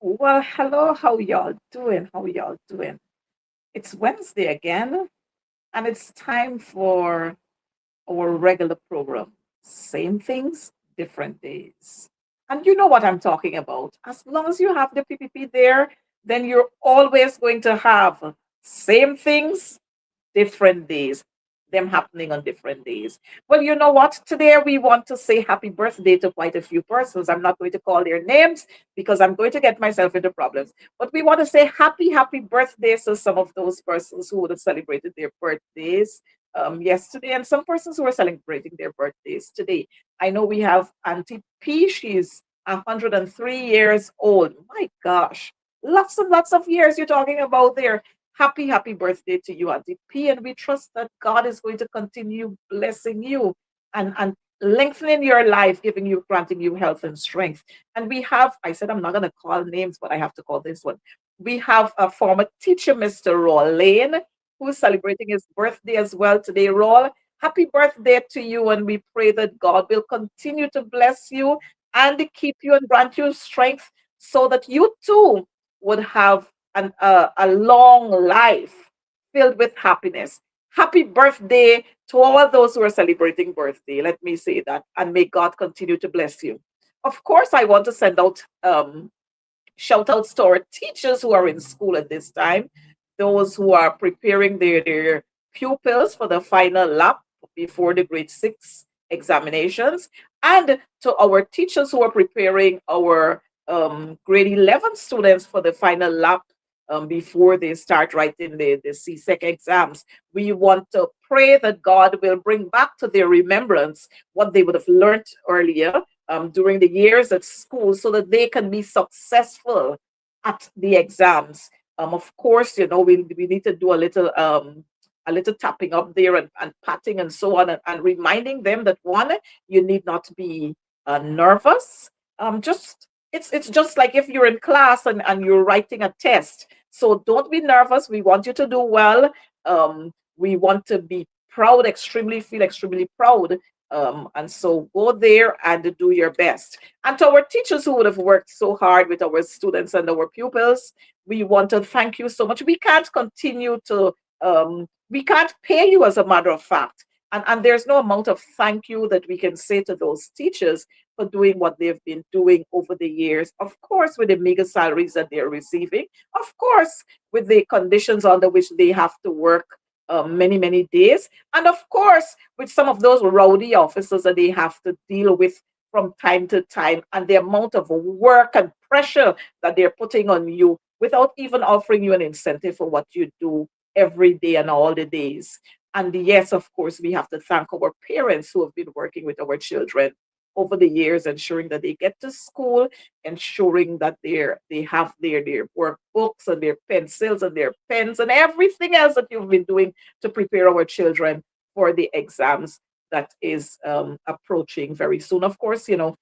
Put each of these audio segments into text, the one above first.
Well, hello, how y'all doing? How y'all doing? It's Wednesday again, and it's time for our regular program. Same things, different days. And you know what I'm talking about. As long as you have the PPP there, then you're always going to have same things, different days, them happening on different days. Well, you know what? Today we want to say happy birthday to quite a few persons. I'm not going to call their names because I'm going to get myself into problems. But we want to say happy birthdays to some of those persons who would have celebrated their birthdays yesterday, and some persons who are celebrating their birthdays today. I know we have Auntie P. She's 103 years old. My gosh, lots and lots of years you're talking about there. Happy birthday to you, Auntie P. And we trust that God is going to continue blessing you and lengthening your life, giving you, granting you health and strength. And we have, I said I'm not going to call names, but I have to call this one. We have a former teacher, Mr. Raw Lane, who is celebrating his birthday as well today. Raw, happy birthday to you. And we pray that God will continue to bless you and keep you and grant you strength so that you too would have a long life filled with happiness. Happy birthday to all those who are celebrating birthday. Let me say that. And may God continue to bless you. Of course, I want to send out shout outs to our teachers who are in school at this time, those who are preparing their pupils for the final lap before the grade 6 examinations, and to our teachers who are preparing our grade 11 students for the final lap before they start writing the CSEC exams. We want to pray that God will bring back to their remembrance what they would have learned earlier during the years at school so that they can be successful at the exams. Of course, we need to do a little tapping up there and patting and so on, and reminding them that one, you need not be nervous. Just it's just like if you're in class and you're writing a test. So don't be nervous. We want you to do well. We want to be proud, feel extremely proud. And so go there and do your best. And to our teachers who would have worked so hard with our students and our pupils, we want to thank you so much. We can't continue to, we can't pay you, as a matter of fact. And there's no amount of thank you that we can say to those teachers for doing what they've been doing over the years. Of course, with the meager salaries that they're receiving, of course, with the conditions under which they have to work many days, and of course, with some of those rowdy officers that they have to deal with from time to time, and the amount of work and pressure that they're putting on you without even offering you an incentive for what you do every day and all the days. And yes, of course, we have to thank our parents who have been working with our children over the years, ensuring that they get to school, ensuring that they have their workbooks and their pencils and their pens and everything else that you've been doing to prepare our children for the exams that is approaching very soon. Of course, the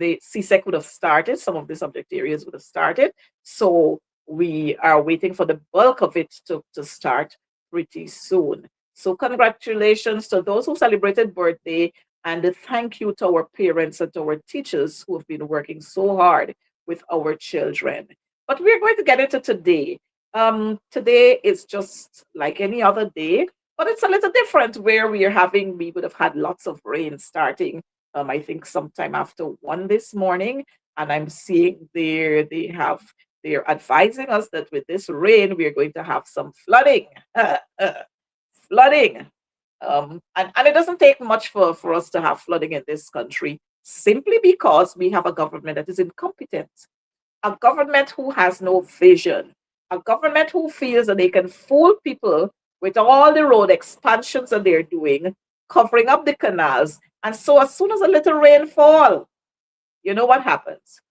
CSEC would have started, some of the subject areas would have started. So we are waiting for the bulk of it to start pretty soon. So congratulations to those who celebrated birthday, and thank you to our parents and to our teachers who have been working so hard with our children. But we're going to get into today. Today is just like any other day, but it's a little different where we would have had lots of rain starting, I think sometime after 1 this morning. And I'm seeing they're advising us that with this rain, we are going to have some flooding. Flooding. And it doesn't take much for us to have flooding in this country, simply because we have a government that is incompetent, a government who has no vision, a government who feels that they can fool people with all the road expansions that they're doing, covering up the canals. And so as soon as a little rain fall, you know what happens?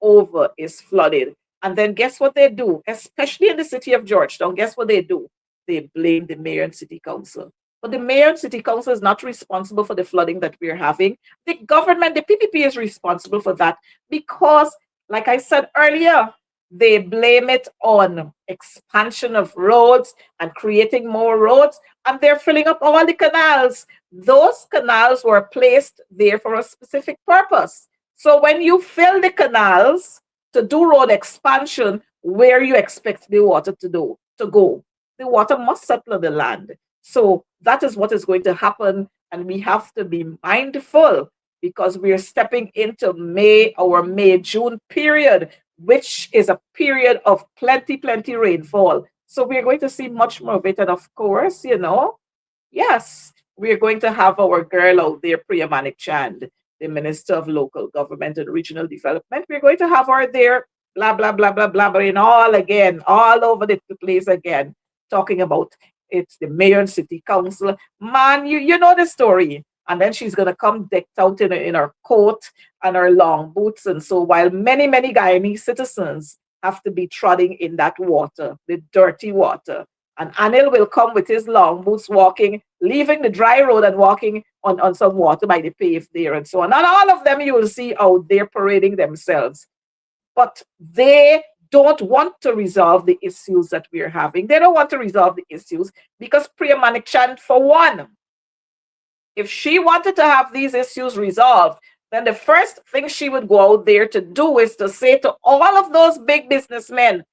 over is flooded. And then guess what they do? Especially in the city of Georgetown, guess what they do? They blame the mayor and city council. But the mayor and city council is not responsible for the flooding that we're having. The government, the PPP is responsible for that because, like I said earlier, they blame it on expansion of roads and creating more roads, and they're filling up all the canals. Those canals were placed there for a specific purpose. So when you fill the canals to do road expansion, where you expect the water to go, the water must settle the land. So that is what is going to happen, and we have to be mindful because we are stepping into our May-June period, which is a period of plenty rainfall. So we're going to see much more of it. And of course, yes, we're going to have our girl out there, Priya Manik Chand, the Minister of Local Government and Regional Development. We're going to have her there, blah, blah, blah, blah, blah, and all over the place again, talking about it's the mayor and city council. Man, you know the story. And then she's going to come decked out in her coat and her long boots. And so while many Guyanese citizens have to be treading in that water, the dirty water, and Anil will come with his long boots walking, leaving the dry road and walking on some water by the pave there and so on. And all of them you will see out there parading themselves. But they don't want to resolve the issues that we're having. They don't want to resolve the issues because Priya Manik Chand, for one, if she wanted to have these issues resolved, then the first thing she would go out there to do is to say to all of those big businessmen,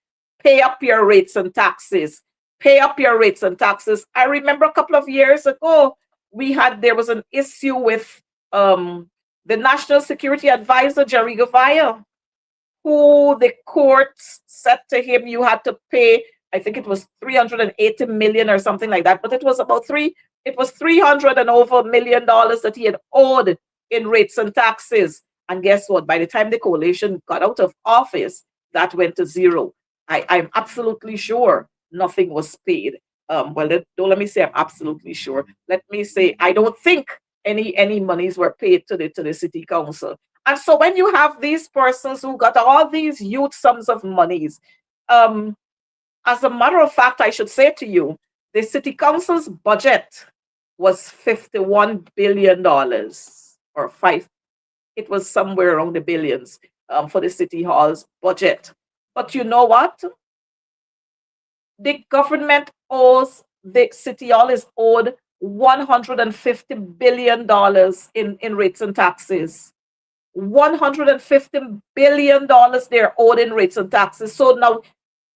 pay up your rates and taxes. Pay up your rates and taxes. I remember a couple of years ago, there was an issue with the National Security Advisor, Jerry Gavaya, who the courts said to him you had to pay, I think it was 380 million or something like that, but it was 300 and over $million that he had owed in rates and taxes. And guess what? By the time the coalition got out of office, that went to zero. I'm absolutely sure nothing was paid. Don't let me say I'm absolutely sure. Let me say I don't think any monies were paid to the city council. And so when you have these persons who got all these huge sums of monies, as a matter of fact, I should say to you, the city council's budget was $51 billion or five. It was somewhere around the billions for the city hall's budget. But you know what? The government the city hall is owed $150 billion in rates and taxes. $150 billion they're owed in rates and taxes. So now,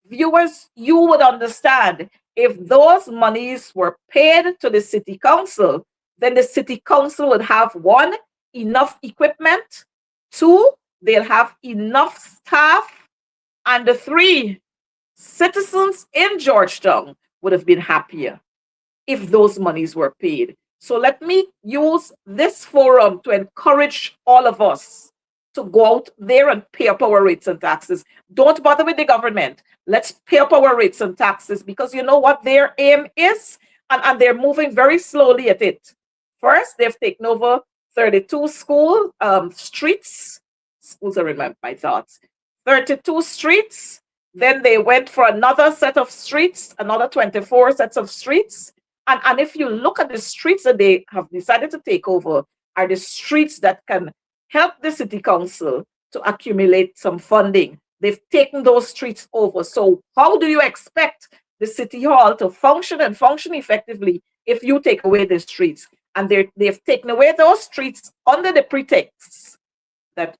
viewers, you would understand if those monies were paid to the city council, then the city council would have one, enough equipment, two, they'll have enough staff, and the three, citizens in Georgetown would have been happier if those monies were paid. So let me use this forum to encourage all of us to go out there and pay up our rates and taxes. Don't bother with the government. Let's pay up our rates and taxes because you know what their aim is? And they're moving very slowly at it. First, they've taken over 32 streets. Schools are in my thoughts. 32 streets. Then they went for another set of streets, another 24 sets of streets. And if you look at the streets that they have decided to take over, are the streets that can help the city council to accumulate some funding. They've taken those streets over. So how do you expect the city hall to function and function effectively if you take away the streets? And they've taken away those streets under the pretext that,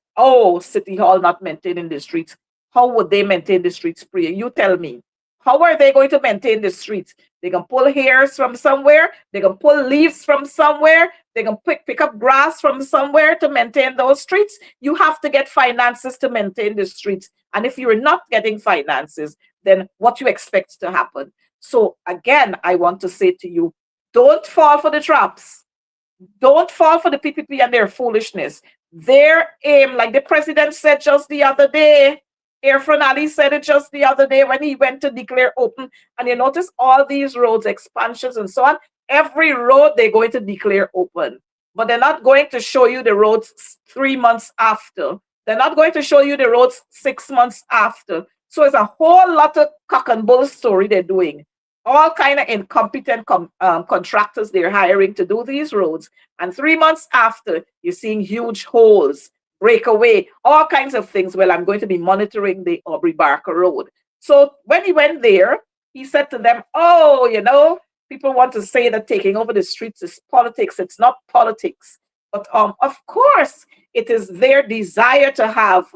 city hall not maintaining the streets. How would they maintain the streets, Priya? You tell me. How are they going to maintain the streets? They can pull hairs from somewhere. They can pull leaves from somewhere. They can pick up grass from somewhere to maintain those streets. You have to get finances to maintain the streets. And if you're not getting finances, then what you expect to happen? So again, I want to say to you, don't fall for the traps. Don't fall for the PPP and their foolishness. Their aim, like the president said just the other day, Irfan Ali said it just the other day when he went to declare open. And you notice all these roads, expansions and so on, every road they're going to declare open. But they're not going to show you the roads 3 months after They're not going to show you the roads 6 months after. So it's a whole lot of cock and bull story they're doing. All kind of incompetent contractors they're hiring to do these roads. And 3 months after, you're seeing huge holes, breakaway, all kinds of things. Well, I'm going to be monitoring the Aubrey Barker Road. So when he went there, he said to them, oh, people want to say that taking over the streets is politics. It's not politics. But of course, it is their desire to have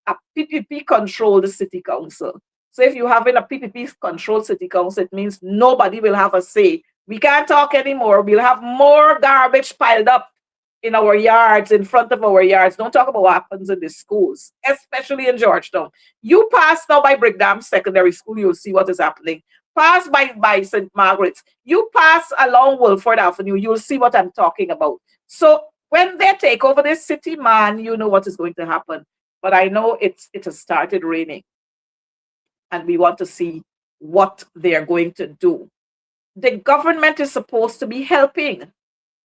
a PPP controlled city council. So if you're having a PPP controlled city council, it means nobody will have a say. We can't talk anymore. We'll have more garbage piled up in our yards, in front of our yards. Don't talk about what happens in the schools, especially in Georgetown. You pass now by Brigham Secondary School, you'll see what is happening. Pass by St. Margaret's. You pass along Wolford Avenue, you'll see what I'm talking about. So when they take over this city, man, you know what is going to happen. But I know it has started raining. And we want to see what they are going to do. The government is supposed to be helping,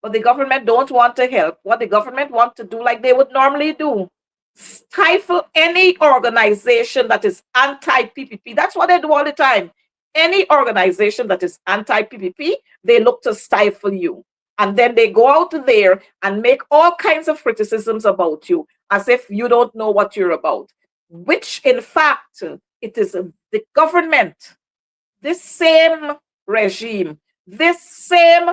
but the government don't want to help. What the government want to do, like they would normally do, stifle any organization that is anti-PPP. That's what they do all the time. Any organization that is anti-PPP, they look to stifle you. And then they go out there and make all kinds of criticisms about you as if you don't know what you're about, which in fact, it is the government, this same regime, this same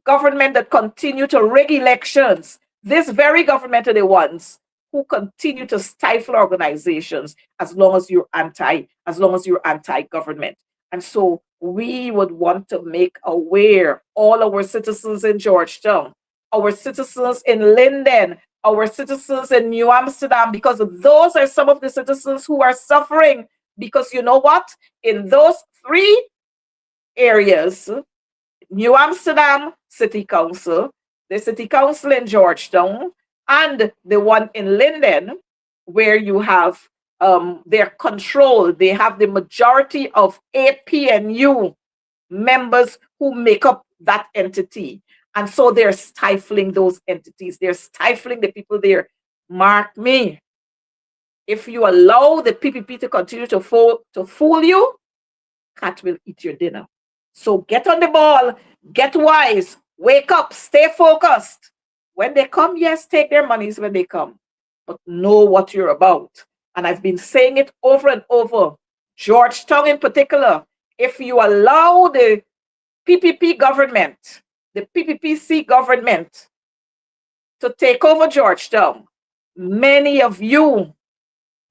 government that continue to rig elections, this very government are the ones who continue to stifle organizations as long as you're anti-government. And so we would want to make aware all our citizens in Georgetown, our citizens in Linden, our citizens in New Amsterdam, because those are some of the citizens who are suffering. Because you know what? In those three areas, New Amsterdam City Council, the City Council in Georgetown, and the one in Linden, where you have their control, they have the majority of APNU members who make up that entity. And so they're stifling those entities. They're stifling the people there. Mark me. If you allow the PPP to continue to fool you, cat will eat your dinner. So get on the ball, get wise, wake up, stay focused. When they come, yes, take their monies when they come, but know what you're about. And I've been saying it over and over. Georgetown in particular, if you allow the PPP government, the PPPC government to take over Georgetown, many of you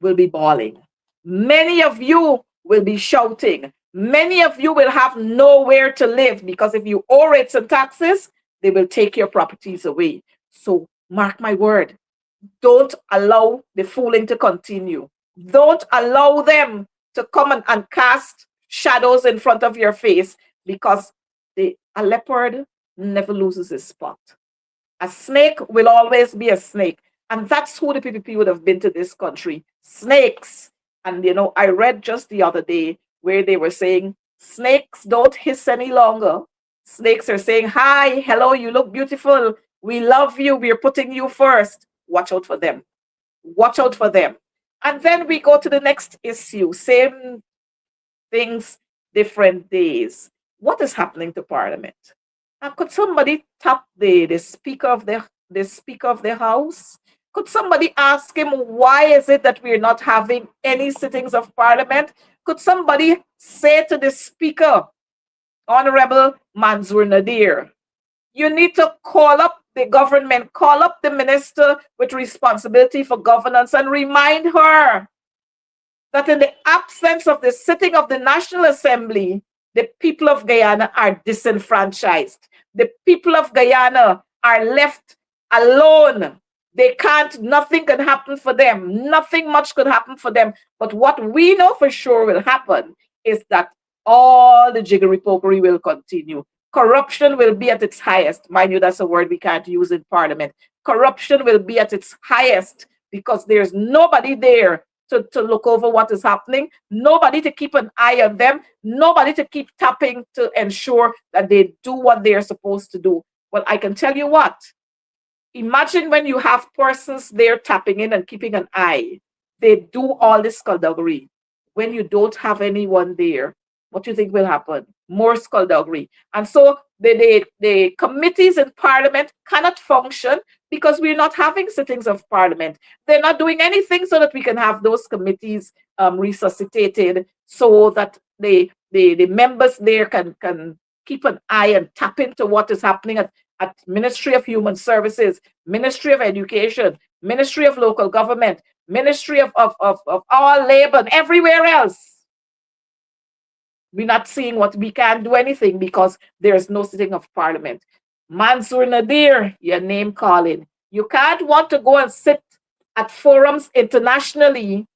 will be bawling. Many of you will be shouting. Many of you will have nowhere to live because if you owe rates and taxes, they will take your properties away. So mark my word, don't allow the fooling to continue. Don't allow them to come and cast shadows in front of your face, because a leopard never loses his spot. A snake will always be a snake. And that's who the PPP would have been to this country. Snakes. And, I read just the other day where they were saying, snakes don't hiss any longer. Snakes are saying, hi, hello, you look beautiful. We love you. We're putting you first. Watch out for them. Watch out for them. And then we go to the next issue. Same things, different days. What is happening to Parliament? And could somebody tap the speaker of the House? Could somebody ask him, why is it that we're not having any sittings of Parliament? Could somebody say to the Speaker, Honorable Manzoor Nadir, you need to call up the government, call up the minister with responsibility for governance and remind her that in the absence of the sitting of the National Assembly, the people of Guyana are disenfranchised. The people of Guyana are left alone. They can't, nothing can happen for them. Nothing much could happen for them. But what we know for sure will happen is that all the jiggery-pokery will continue. Corruption will be at its highest. Mind you, that's a word we can't use in Parliament. Corruption will be at its highest because there's nobody there to look over what is happening, nobody to keep an eye on them, nobody to keep tapping to ensure that they do what they're supposed to do. Well, I can tell you what, Imagine when you have persons there tapping in and keeping an eye. They do all this skullduggery. When you don't have anyone there, what do you think will happen? More skullduggery. And so the committees in Parliament cannot function because we're not having sittings of Parliament. They're not doing anything so that we can have those committees resuscitated so that the members there can keep an eye and tap into what is happening at Ministry of Human Services, Ministry of Education, Ministry of Local Government, Ministry of all labor, and everywhere else. We're not seeing what we can't do anything because there's no sitting of Parliament. Mansour Nadir, your name calling. You can't want to go and sit at forums internationally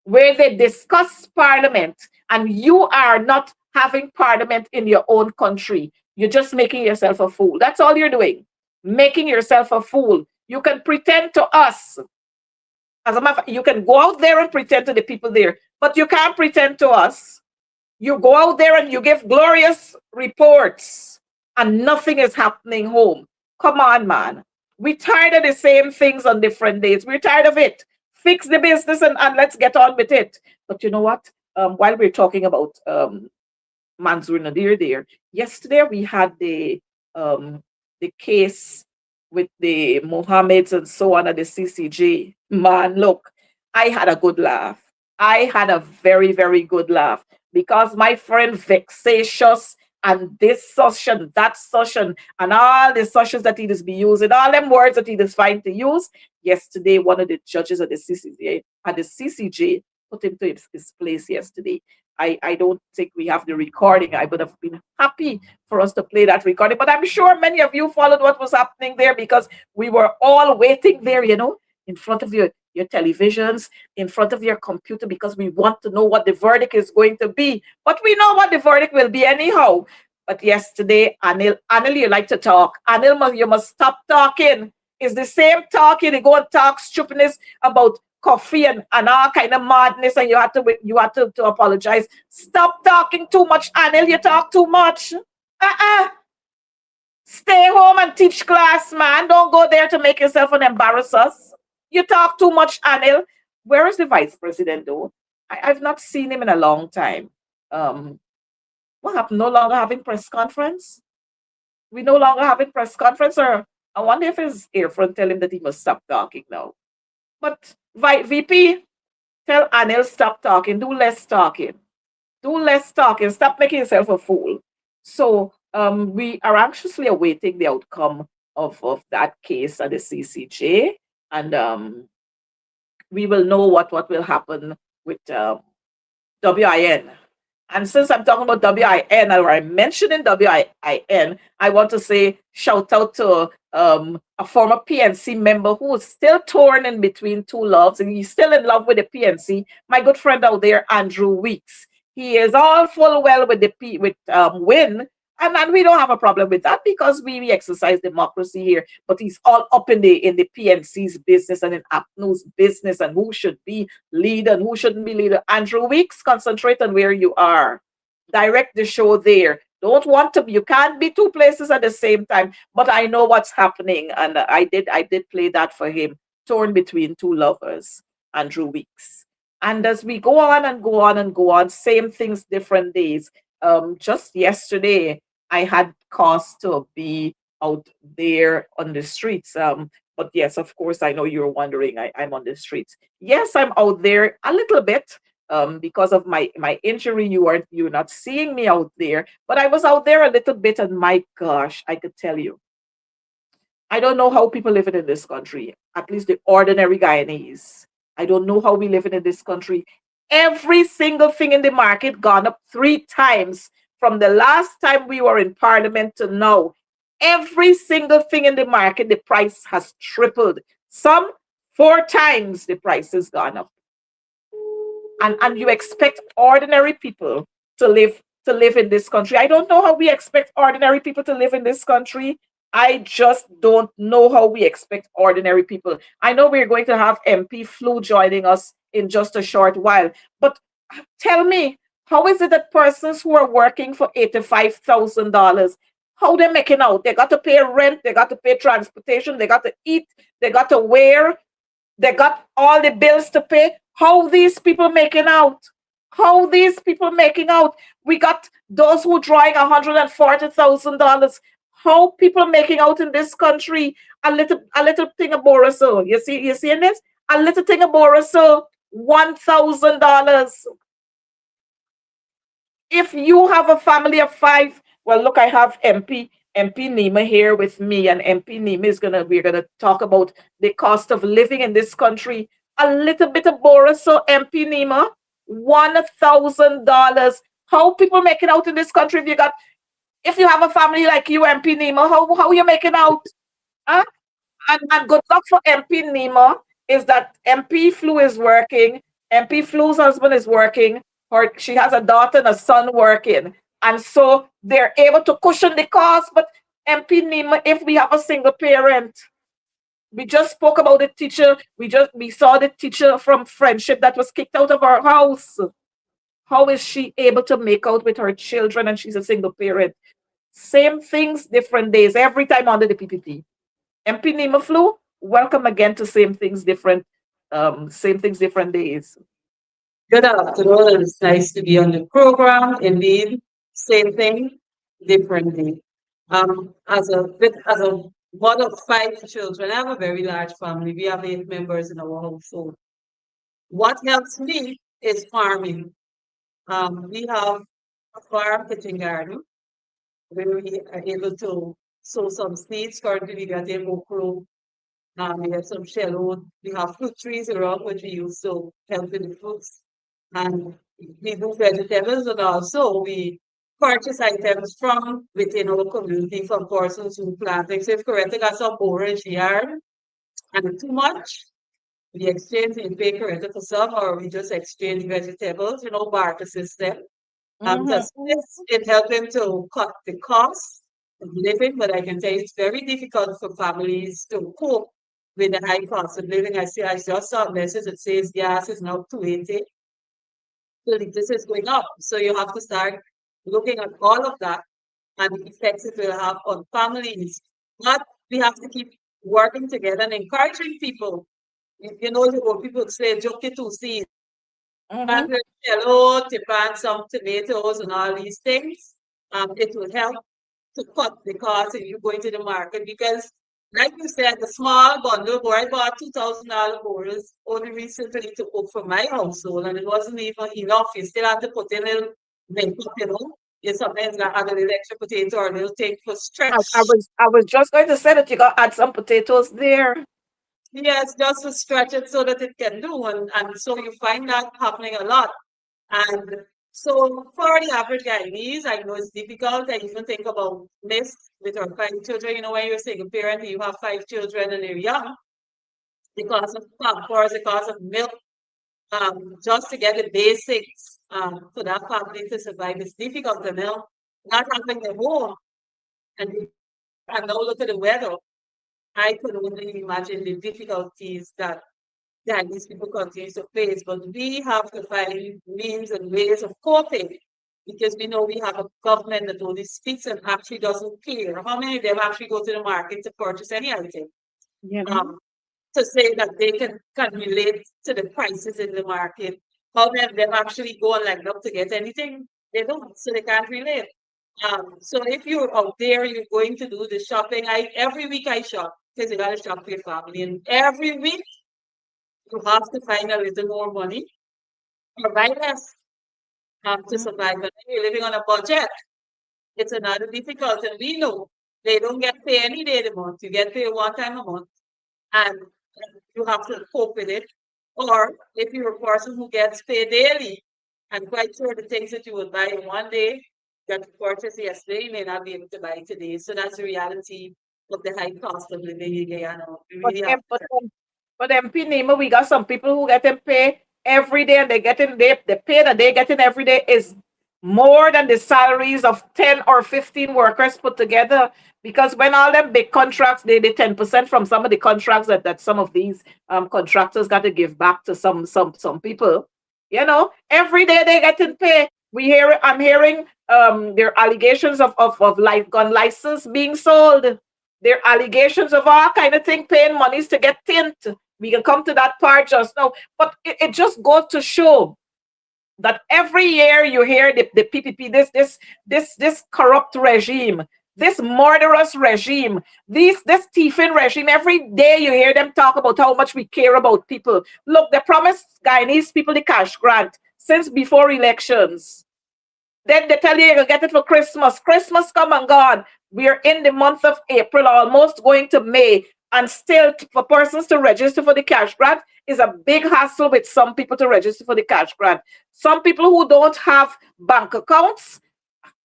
where they discuss Parliament and you are not having Parliament in your own country. You're just making yourself a fool. That's all you're doing. Making yourself a fool. You can pretend to us. As a matter of fact, you can go out there and pretend to the people there, but you can't pretend to us. You go out there and you give glorious reports and nothing is happening home. Come on, man. We're tired of the same things on different days. We're tired of it. Fix the business and let's get on with it. But you know what? While we're talking about Mansour Nadir there, yesterday we had the case with the Mohammeds and so on at the CCJ. Man, look, I had a good laugh. I had a very, very good laugh because my friend vexatious and this such and that such and all the suches that he just be using, all them words that he just find to use. Yesterday, one of the judges at the CCJ put him to his place yesterday. I don't think we have the recording. I would have been happy for us to play that recording, but I'm sure many of you followed what was happening there because we were all waiting there, in front of your televisions, in front of your computer, because we want to know what the verdict is going to be. But we know what the verdict will be anyhow. But yesterday, Anil, you like to talk. Anil, you must stop talking. It's the same talking. You go and talk stupidness about coffee and all kind of madness, and you have to apologize. Stop talking too much, Anil. You talk too much. Stay home and teach class, man. Don't go there to make yourself and embarrass us. You talk too much, Anil. Where is the vice president, though? I've not seen him in a long time. What happened? No longer having press conference? We no longer having press conference, or I wonder if his earphone tell him that he must stop talking now. But VP, tell Anil stop talking. Do less talking. Do less talking. Stop making yourself a fool. So we are anxiously awaiting the outcome of that case at the CCJ, and we will know what will happen with WIN. And since I'm talking about WIN, or I'm mentioning WIN, I want to say shout out to a former PNC member who is still torn in between two loves, and he's still in love with the PNC. My good friend out there, Andrew Weeks. He is all full well with WIN, and we don't have a problem with that because we exercise democracy here. But he's all up in the PNC's business and in APNU's business and who should be leader and who shouldn't be leader. Andrew Weeks, concentrate on where you are. Direct the show there. You can't be two places at the same time. But I know what's happening, and I did play that for him. Torn between two lovers, Andrew Weeks. And as we go on and go on and go on, same things, different days. Just yesterday, I had cause to be out there on the streets. But yes, of course, I know you're wondering, I'm on the streets. Yes, I'm out there a little bit. Because of my injury, you're not seeing me out there, but I was out there a little bit, and my gosh, I could tell you, I don't know how people living in this country, at least the ordinary Guyanese. I don't know how we living in this country. Every single thing in the market gone up 3 times from the last time we were in Parliament to now. Every single thing in the market, the price has tripled. Some 4 times the price has gone up. And you expect ordinary people to live in this country. I don't know how we expect ordinary people to live in this country. I just don't know how we expect ordinary people. I know we're going to have MP Flu joining us in just a short while, but tell me, how is it that persons who are working for $85,000 How they making out? They got to pay rent, they got to pay transportation, they got to eat, they got to wear, they got all the bills to pay. How these people making out? How these people making out? We got those who drawing $140,000. How people making out in this country? A little thing of Boroso. You seeing this? A little thing of Boroso, $1,000. If you have a family of five, well, look, I have MP Nima here with me, and MP Nima is we're gonna talk about the cost of living in this country. A little bit of Boris, so MP Nima, $1,000. How people make it out in this country? If you have a family like you, MP Nima, how you making out? Huh? And good luck for MP Nima is that MP Flu is working. MP Flu's husband is working. She has a daughter and a son working. And so they're able to cushion the cost. But MP Nima, if we have a single parent, we just spoke about the teacher. We saw the teacher from Friendship that was kicked out of our house. How is she able to make out with her children and she's a single parent? Same things, different days, every time under the PPP. MP Nima Flu, welcome again to Same Things Different Days. Good afternoon. It's nice to be on the program. Indeed, same thing, different day. As a mother of five children, I have a very large family. We have 8 members in our household. What helps me is farming. We have a farm kitchen garden where we are able to sow some seeds. Currently, we got a okra. We have some shallot. We have fruit trees around which we use to help with the fruits. And we do vegetables, and also we purchase items from within our community from persons who plant things. If correct, got some borage yard and too much, we exchange and pay correct for some, or we just exchange vegetables, barter system. Mhm. Because it helps them to cut the cost of living, but I can tell you it's very difficult for families to cope with the high cost of living. I just saw a message that says gas is now 280. So this is going up. So you have to start looking at all of that and the effects it will have on families. But we have to keep working together and encouraging people. The old people say, joke to see, Mhm. plant a yellow, to plant some tomatoes and all these things. It will help to cut the cost if you go into the market because, like you said, the small bundle where I bought $2,000 only recently to cook for my household, and it wasn't even enough. You still have to put in a little makeup. You sometimes got add a little extra potato or a little thing for stretch. I was just going to say that you got to add some potatoes there. Yes, just to stretch it so that it can do, and so you find that happening a lot. And so for the average Guyanese, I know it's difficult. I even think about this with our 5 children. When you're a single parent and you have 5 children and they're young, the cost of pampers, the cost of milk, just to get the basics for that family to survive is difficult. And now not having the home and, and now look at the weather. I could only imagine the difficulties that these people continue to face, but we have to find means and ways of coping because we know we have a government that only speaks and actually doesn't care. How many of them actually go to the market to purchase any item? You know? Um, to say that they can relate to the prices in the market. How many of them actually go and line up to get anything? They don't, so they can't relate. So if you're out there, you're going to do the shopping. Every week I shop because you gotta shop for your family, and every week you have to find a little more money or buy less to Mhm. survive. But when you're living on a budget, it's another difficult. And we know they don't get paid any day of the month. You get paid one time a month and you have to cope with it. Or if you're a person who gets paid daily, I'm quite sure the things that you would buy in one day that you purchased yesterday, you may not be able to buy today. So that's the reality of the high cost of living in Guyana. We But really have em- to. but em- but MP Nima, we got some people who get them pay every day, and the pay that they getting every day is more than the salaries of 10 or 15 workers put together. Because when all them big contracts, they 10% from some of the contracts that some of these contractors got to give back to some people. Every day they getting pay. I'm hearing there are allegations of life gun license being sold. There are allegations of all kind of thing, paying monies to get tint. We can come to that part just now. But it just goes to show that every year you hear the PPP, this corrupt regime, this murderous regime, this thieving regime. Every day you hear them talk about how much we care about people. Look, they promised Guyanese people the cash grant since before elections. Then they tell you you're gonna get it for Christmas. Christmas come and gone. We're in the month of April, almost going to May, and still for persons to register for the cash grant is a big hassle with some people to register for the cash grant. Some people who don't have bank accounts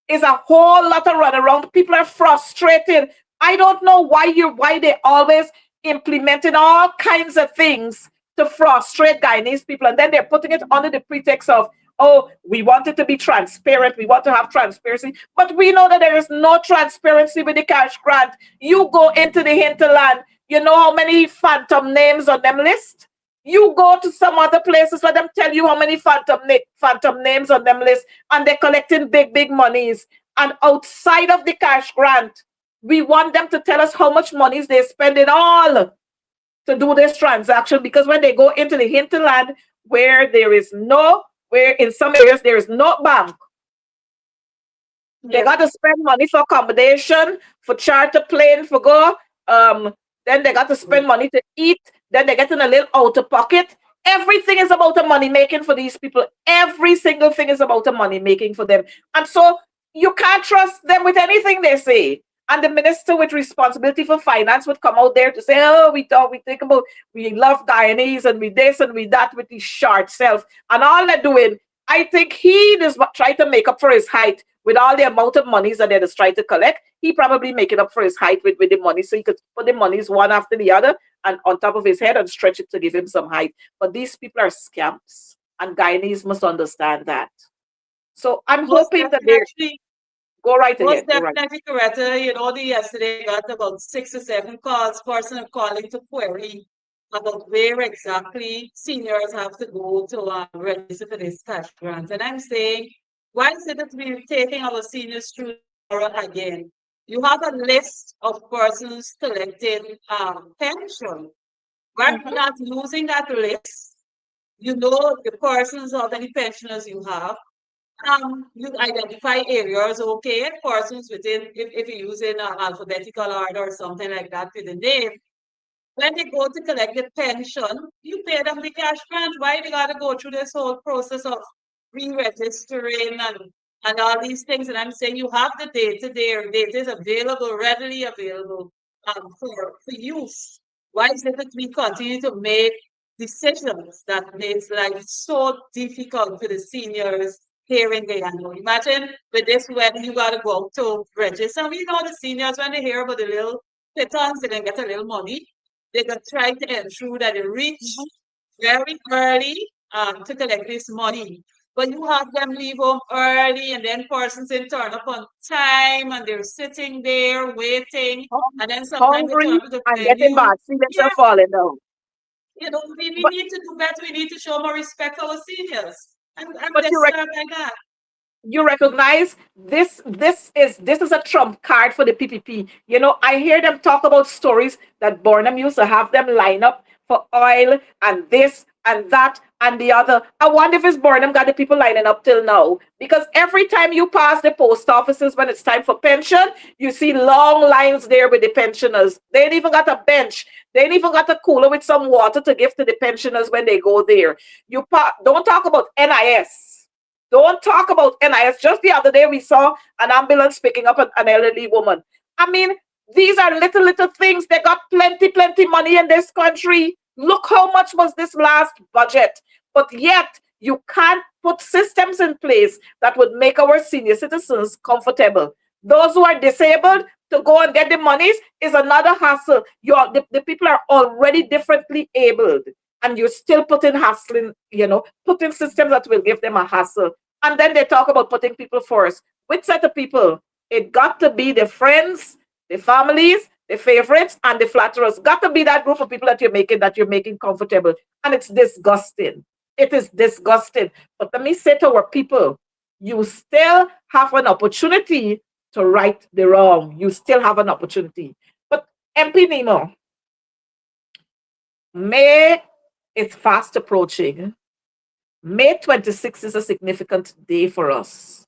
is a whole lot of run around. People are frustrated. I don't know why they always implementing all kinds of things to frustrate Guyanese people, and then they're putting it under the pretext of, oh, we want it to be transparent, we want to have transparency, but we know that there is no transparency with the cash grant. You go into the hinterland, you know how many phantom names on them list? You go to some other places, let them tell you how many phantom names on them list, and they're collecting big monies. And outside of the cash grant, we want them to tell us how much monies they're spending all to do this transaction, because when they go into the hinterland where in some areas there is no bank, they Yeah. got to spend money for accommodation, for charter plane, for go. Then they got to spend money to eat. Then they get in a little out of pocket. Everything is about the money making for these people. Every single thing is about the money making for them. And so you can't trust them with anything they say. And the minister with responsibility for finance would come out there to say, oh, we think about, we love Guyanese and we this and we that with his short self. And all they're doing, I think he just try to make up for his height with all the amount of monies that they just try to collect. He probably making up for his height with the money, so he could put the monies one after the other and on top of his head and stretch it to give him some height. But these people are scamps, and Guyanese must understand that. So I'm Most hoping that they definitely, go right most ahead. Go right. definitely, Coretta. The yesterday I got about 6 or 7 calls, person calling to query about where exactly seniors have to go to register for this cash grant. And I'm saying, why is it that we're taking our seniors through tomorrow again? You have a list of persons collecting pension. We're Mhm. not using that list. You know the persons, how many pensioners you have. You identify areas, okay, persons within, if you're using alphabetical order or something like that with the name. When they go to collect the pension, you pay them the cash grant. Why they gotta go through this whole process of re-registering and all these things? And I'm saying you have the data there. Data is available, readily available for use. Why is it that we continue to make decisions that makes life so difficult for the seniors here in Guyana? Imagine with this when you gotta go out to register. We know the seniors, when they hear about the little pitons, they can get a little money. They can try to ensure that they reach Mhm. very early to collect this money. But you have them leave home early, and then persons in turn up on time, and they're sitting there waiting, and then sometimes they turn Hungry up at the and getting venue. bad. See Yeah, themselves falling down. we But need to do better. We need to show more respect for our seniors. I'm but you disturbed by that. you recognize this is a trump card for the PPP. I hear them talk about stories that Burnham used to have them line up for oil and this and that and the other. I wonder if it's Burnham got the people lining up till now. Because every time you pass the post offices when it's time for pension, you see long lines there with the pensioners. They ain't even got a bench. They ain't even got a cooler with some water to give to the pensioners when they go there. Don't talk about NIS. Don't talk about NIS. Just the other day, we saw an ambulance picking up an elderly woman. I mean, these are little things. They got plenty money in this country. Look how much was this last budget. But yet, you can't put systems in place that would make our senior citizens comfortable. Those who are disabled to go and get the monies is another hassle. The people are already differently abled, and you're still putting hassling, putting systems that will give them a hassle. And then they talk about putting people first. Which set of people? It got to be the friends, the families, the favorites, and the flatterers. Got to be that group of people that you're making comfortable. And it's disgusting. It is disgusting. But let me say to our people, you still have an opportunity to right the wrong. You still have an opportunity. But MP Nemo, May is fast approaching. May 26th is a significant day for us.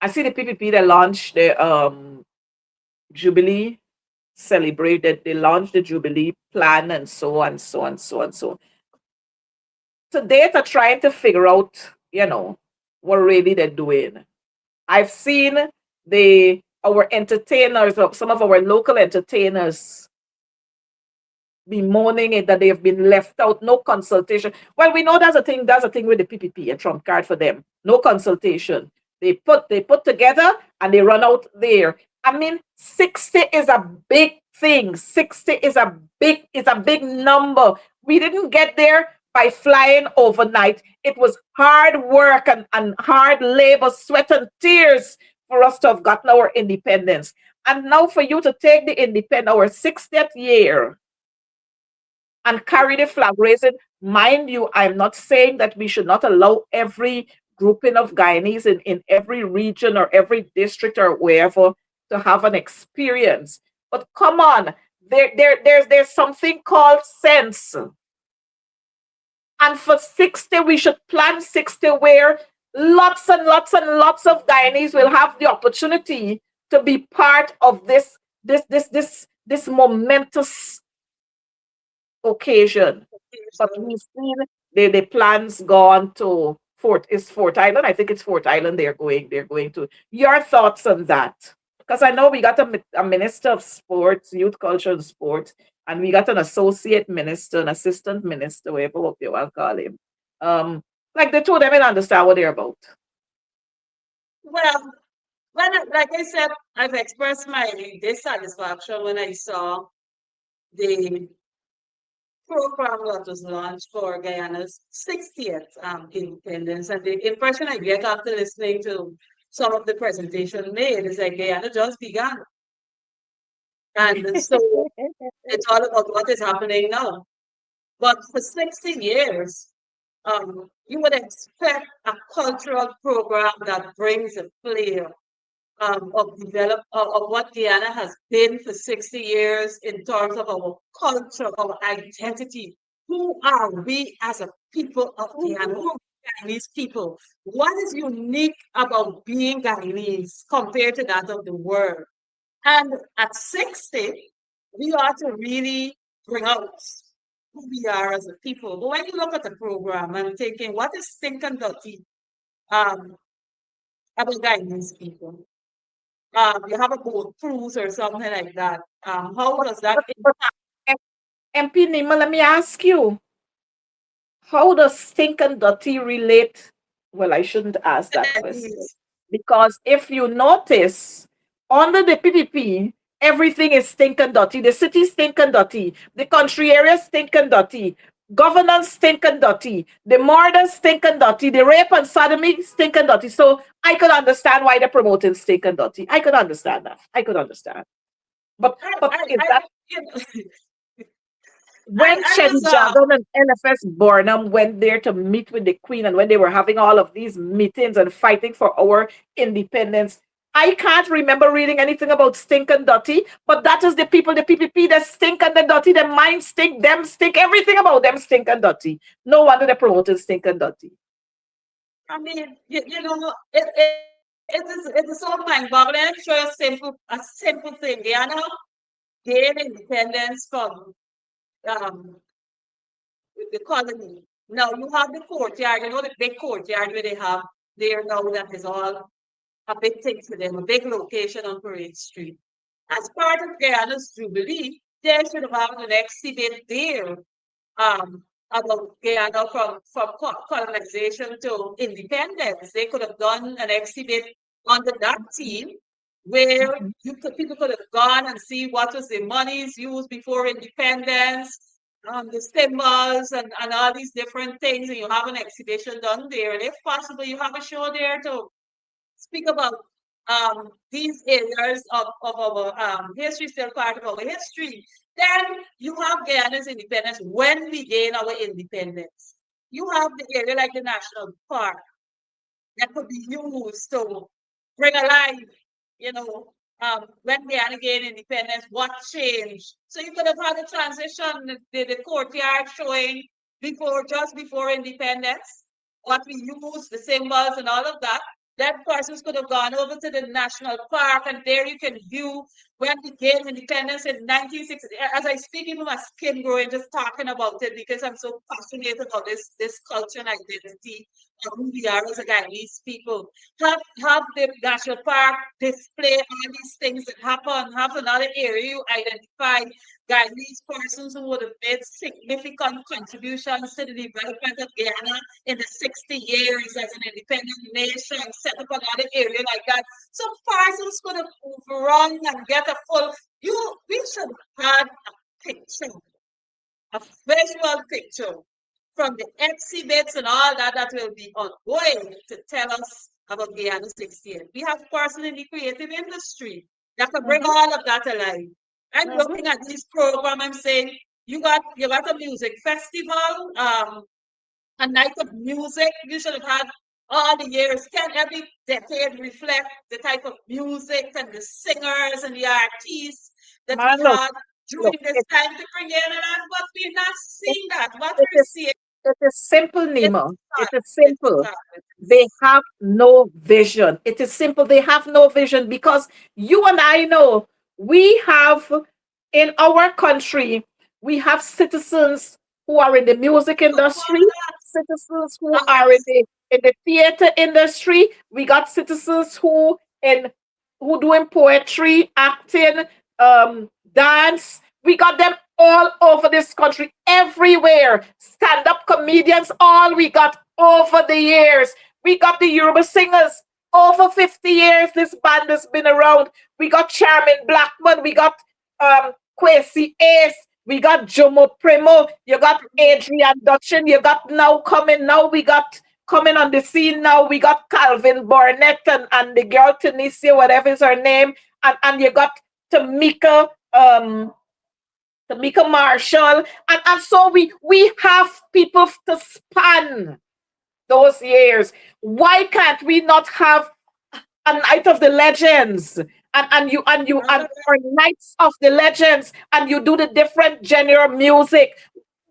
I see the PPP they launched the Jubilee celebrated. They launched the Jubilee plan and so on, so on, so on, so on. Today they're trying to figure out, what really they're doing. I've seen our entertainers, some of our local entertainers bemoaning it that they have been left out, no consultation. Well, we know that's a thing with the PPP, a trump card for them. No consultation. They put together and they run out there. I mean, 60 is a big thing. 60 is a big number. We didn't get there by flying overnight. It was hard work and hard labor, sweat and tears for us to have gotten our independence. And now for you to take the independence, our 60th year, and carry the flag raising. Mind you, I'm not saying that we should not allow every grouping of Guyanese in every region or every district or wherever to have an experience. But come on, there's something called sense. And for 60, we should plan 60 where lots and lots and lots of Guyanese will have the opportunity to be part of this momentous occasion. But occasion. we've seen the plans gone to Fort Island. I think it's Fort Island they're going to. Your thoughts on that? Because I know we got a minister of sports, youth culture and sports, and we got an associate minister, an assistant minister, whatever you want to call him. Like the two of them didn't understand what they're about. Well, like I said, I've expressed my dissatisfaction when I saw the program that was launched for Guyana's 60th independence. And the impression I get after listening to some of the presentation made is that Guyana just began. And so it's all about what is happening now. But for 60 years, you would expect a cultural program that brings a flair of what Guyana has been for 60 years in terms of our culture, our identity. Who are we as a people of Guyana? Who are Guyanese people? What is unique about being Guyanese compared to that of the world? And at 60, we ought to really bring out who we are as a people. But when you look at the program, I'm thinking, what is stinking dirty um, about Guyanese people? You have a boat cruise or something like that. How does that But MP Nima, let me ask you, how does stink and dirty relate? Well, I shouldn't ask that impact question these? because if you notice, under the PPP, everything is stink and dirty. The city stink and dirty. The country areas stink and dirty. Governance stink and dirty. The murders stink and dirty. The rape and sodomy stink and dirty. So I could understand why they're promoting stink and dirty. I could understand that. I could understand. But is I that you know, when I Shen was Jagan and LFS Burnham went there to meet with the Queen and when they were having all of these meetings and fighting for our independence, I can't remember reading anything about stink and dirty, but that is the people, the PPP, that stink and the dirty, the mind stink, them stink, everything about them stink and dirty. No wonder they're promoting stink and dirty. I mean, it is so mind-boggling. I'm sure a simple thing. Guyana gained independence from um, the colony. Now you have the courtyard, the big courtyard where they have there now that is all a big thing for them, a big location on Parade Street. As part of Guyana's Jubilee, they should have had an exhibit there about Guyana from colonization to independence. They could have done an exhibit under that theme where people could have gone and see what was the monies used before independence, the symbols and all these different things, and you have an exhibition done there. And if possible, you have a show there to speak about these areas of our history, still part of our history. Then you have Guyana's independence when we gain our independence. You have the area like the National Park, that could be used to bring alive, you know, when we had gained independence, what changed. So you could have had a transition, the courtyard showing just before independence, what we use, the symbols and all of that. That persons could have gone over to the national park, and there you can view when we gained independence in 1960. As I speak, even my skin growing just talking about it because I'm so passionate about this culture and identity of who we are as a Guyanese people. Have the national park display all these things that happen. Have another area you identify Guyanese persons who would have made significant contributions to the development of Guyana in the 60 years as an independent nation, set up another area like that. So persons could have move around and get a full we should have had a picture, a visual picture from the exhibits and all that that will be ongoing to tell us about Guyana 60th. We have person in the creative industry that can bring Mhm, all of that alive. I'm mhm. looking at this program and saying, you got a music festival, a night of music. You should have had all the years. Can every decade reflect the type of music and the singers and the artists that Man, we had look, during this time to bring in? And but we're not it, seeing that. What it we're is seeing it is simple, is Nemo. It sad. is It is simple. sad. It They is have no vision. It is simple. They have no vision because you and I know we have in our country, we have citizens who are in the music industry, citizens who are in the theater industry. We got citizens who doing poetry, acting, dance. We got them all over this country, everywhere. Stand-up comedians, all we got over the years. We got the Yoruba singers over 50 years. This band has been around. We got Charmin Blackman. We got Kwesi Ace. We got Jomo Primo. You got Adrian Dutchin. You got now coming. Now we got coming on the scene now. We got Calvin Barnett and the girl Tunisia, whatever is her name. And you got Tamika, Tamika Marshall. And so we have people to span those years. Why can't we not have a night of the legends and or nights of the legends and you do the different genre of music?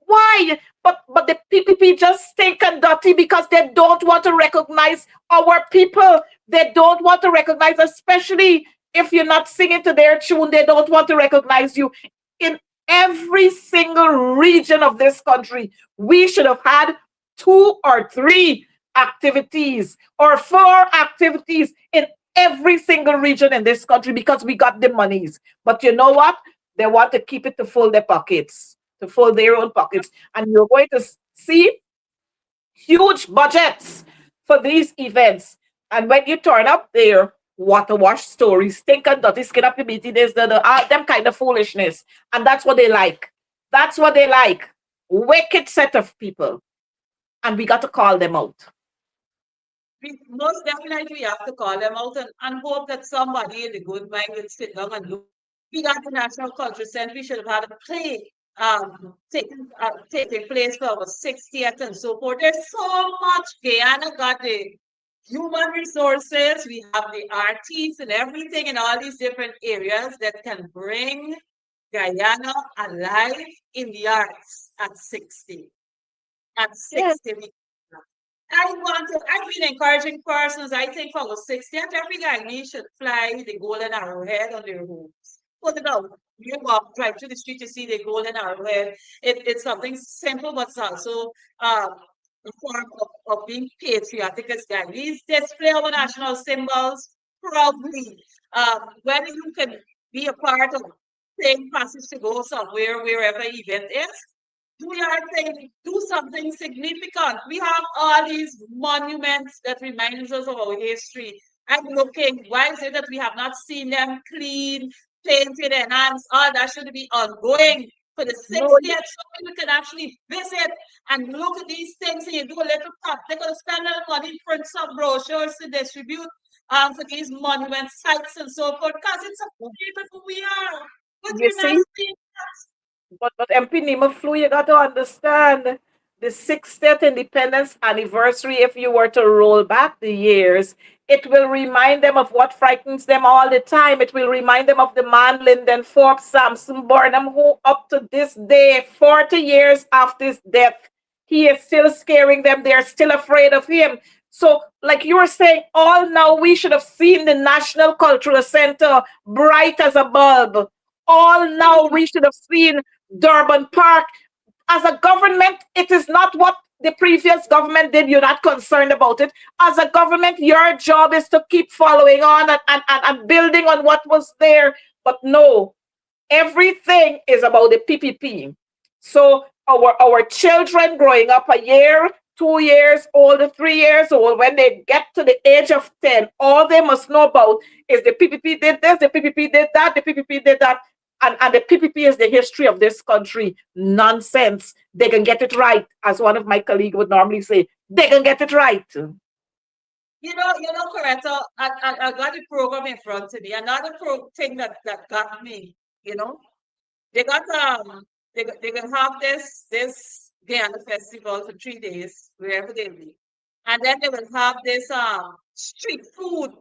Why? But the PPP just stink and dirty because they don't want to recognize our people. They don't want to recognize, especially if you're not singing to their tune, they don't want to recognize you. In every single region of this country, we should have had two or three activities or four activities in every single region in this country because we got the monies. But you know what? They want to keep it to fill their pockets, to fill their own pockets. And you're going to see huge budgets for these events. And when you turn up there, water wash stories, stink and dirty, skin up your meaty, there's them kind of foolishness. And that's what they like. That's what they like. Wicked set of people. And we got to call them out. we most definitely have to call them out and hope that somebody in the good mind will sit down and look. We got the National Culture Center. We should have had a play taking place for our 60th and so forth. There's so much. Guyana got the human resources. We have the artists and everything in all these different areas that can bring Guyana alive in the arts at 60. At Yeah. 60, I've been encouraging persons, I think for our 60th, every Guyanese should fly the golden arrowhead on their homes. Put it out. You walk, drive to the street, you see the golden arrowhead. It's something simple, but it's also a form of being patriotic as Guyanese. Display our national symbols proudly. Whether you can be a part of paying passage to go somewhere, wherever event is, do your thing, do something significant. We have all these monuments that reminds us of our history. I'm looking, why is it that we have not seen them clean, painted, enhanced? All that should be ongoing for the No, 60th, so people can actually visit and look at these things and you do a little cut. They're going to spend a little money, print some brochures to distribute for these monument sites and so forth, because it's a part of who we are. But you we're not see, seeing but MP Nima flu, you got to understand. the 60th independence anniversary, if you were to roll back the years, it will remind them of what frightens them all the time. It will remind them of the man Lyndon Forbes, Samson Burnham, who up to this day, 40 years after his death, he is still scaring them. They're still afraid of him. So, like you were saying, all now we should have seen the National Cultural Center bright as a bulb. All now we should have seen Durban Park. As a government, it is not what the previous government did. You're not concerned about it. As a government, your job is to keep following on and building on what was there. But no, everything is about the PPP. So our children growing up a year, 2 years old, 3 years old, when they get to the age of 10, all they must know about is the PPP did this, the PPP did that, the PPP did that. And the PPP is the history of this country. Nonsense. They can get it right, as one of my colleagues would normally say. They can get it right. Coretta, I got the program in front of me. Another thing that got me, you know, they got they can have this Guyana festival for 3 days, wherever they be. And then they will have this street food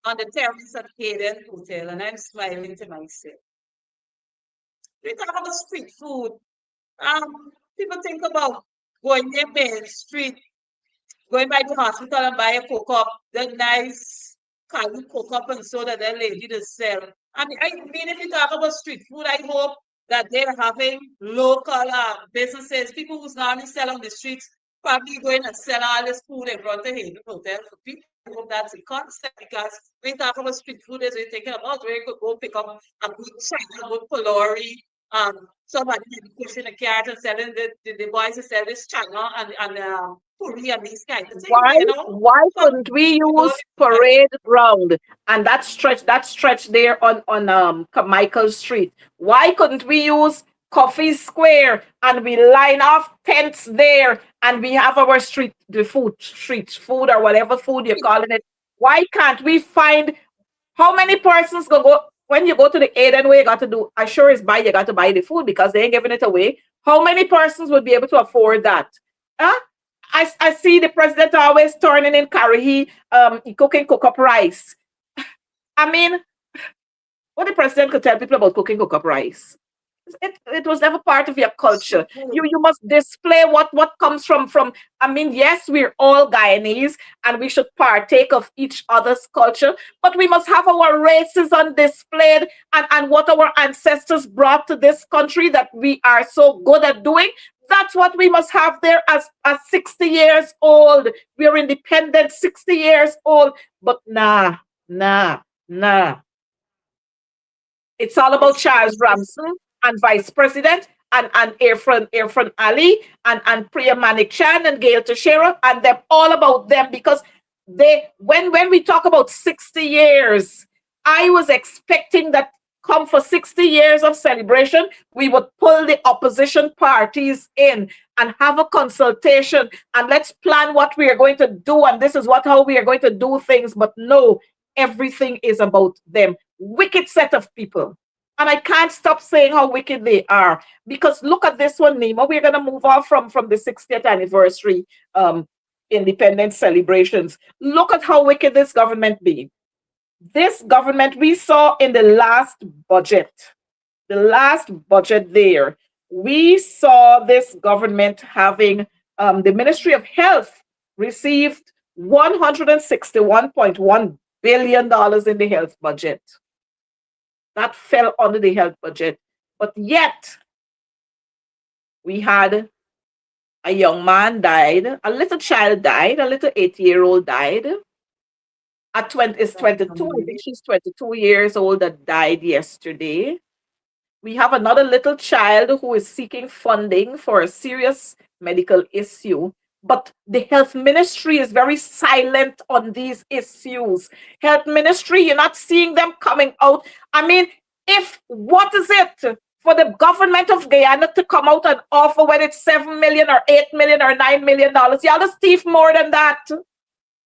on the terrace at Hayden Hotel, and I'm smiling to myself. We talk about street food. People think about going there Main Street, going by the hospital and buy a coke up, the nice kind of coke up and soda that lady to sell. I mean, if you talk about street food, I hope that they're having local businesses, people who's not only sell on the streets, probably going and sell all this food in front of Hayden Hotel for people. I hope that's the concept, because when you talk about street food, as we're thinking about where you could go pick up a good China, good Polori, somebody pushing a cart and selling the boys who sell this China and puri and these kinds of things, Why But couldn't we you know, use parade ground and that stretch there on Michael Street? Why couldn't we use Coffee Square and we line off tents there and we have our street food or whatever food you're calling it? Why can't we find how many persons go when you go to the Aiden way? You got to do. I sure is buy. You got to buy the food because they ain't giving it away. How many persons would be able to afford that? Huh? I see the president always turning in curry. He cooking cook up rice. I mean, what the president could tell people about cooking cook up rice? It was never part of your culture. You must display what comes from. I mean, yes, we're all Guyanese and we should partake of each other's culture, but we must have our races on displayed and what our ancestors brought to this country that we are so good at doing. That's what we must have there as 60 years old. We're independent, 60 years old. But nah. It's all about Charles Ramson and Vice President and Irfan Ali and Priya Manik Chan and Gail Teixeira and them all about them because they when we talk about 60 years, I was expecting that come for 60 years of celebration, we would pull the opposition parties in and have a consultation and let's plan what we are going to do and this is how we are going to do things. But no, everything is about them. Wicked set of people. And I can't stop saying how wicked they are. Because look at this one, Nima. We're going to move off from the 60th anniversary independence celebrations. Look at how wicked this government be. This government we saw in the last budget there, we saw this government having the Ministry of Health received $161.1 billion in the health budget. That fell under the health budget. But yet, we had a young man died, a little child died, a little 8-year-old died. At 20, is 22, I think she's 22 years old that died yesterday. We have another little child who is seeking funding for a serious medical issue. But the health ministry is very silent on these issues. Health ministry, you're not seeing them coming out. I mean, what is it for the government of Guyana to come out and offer when it's 7 million or 8 million or $9 million? Y'all just thief more than that.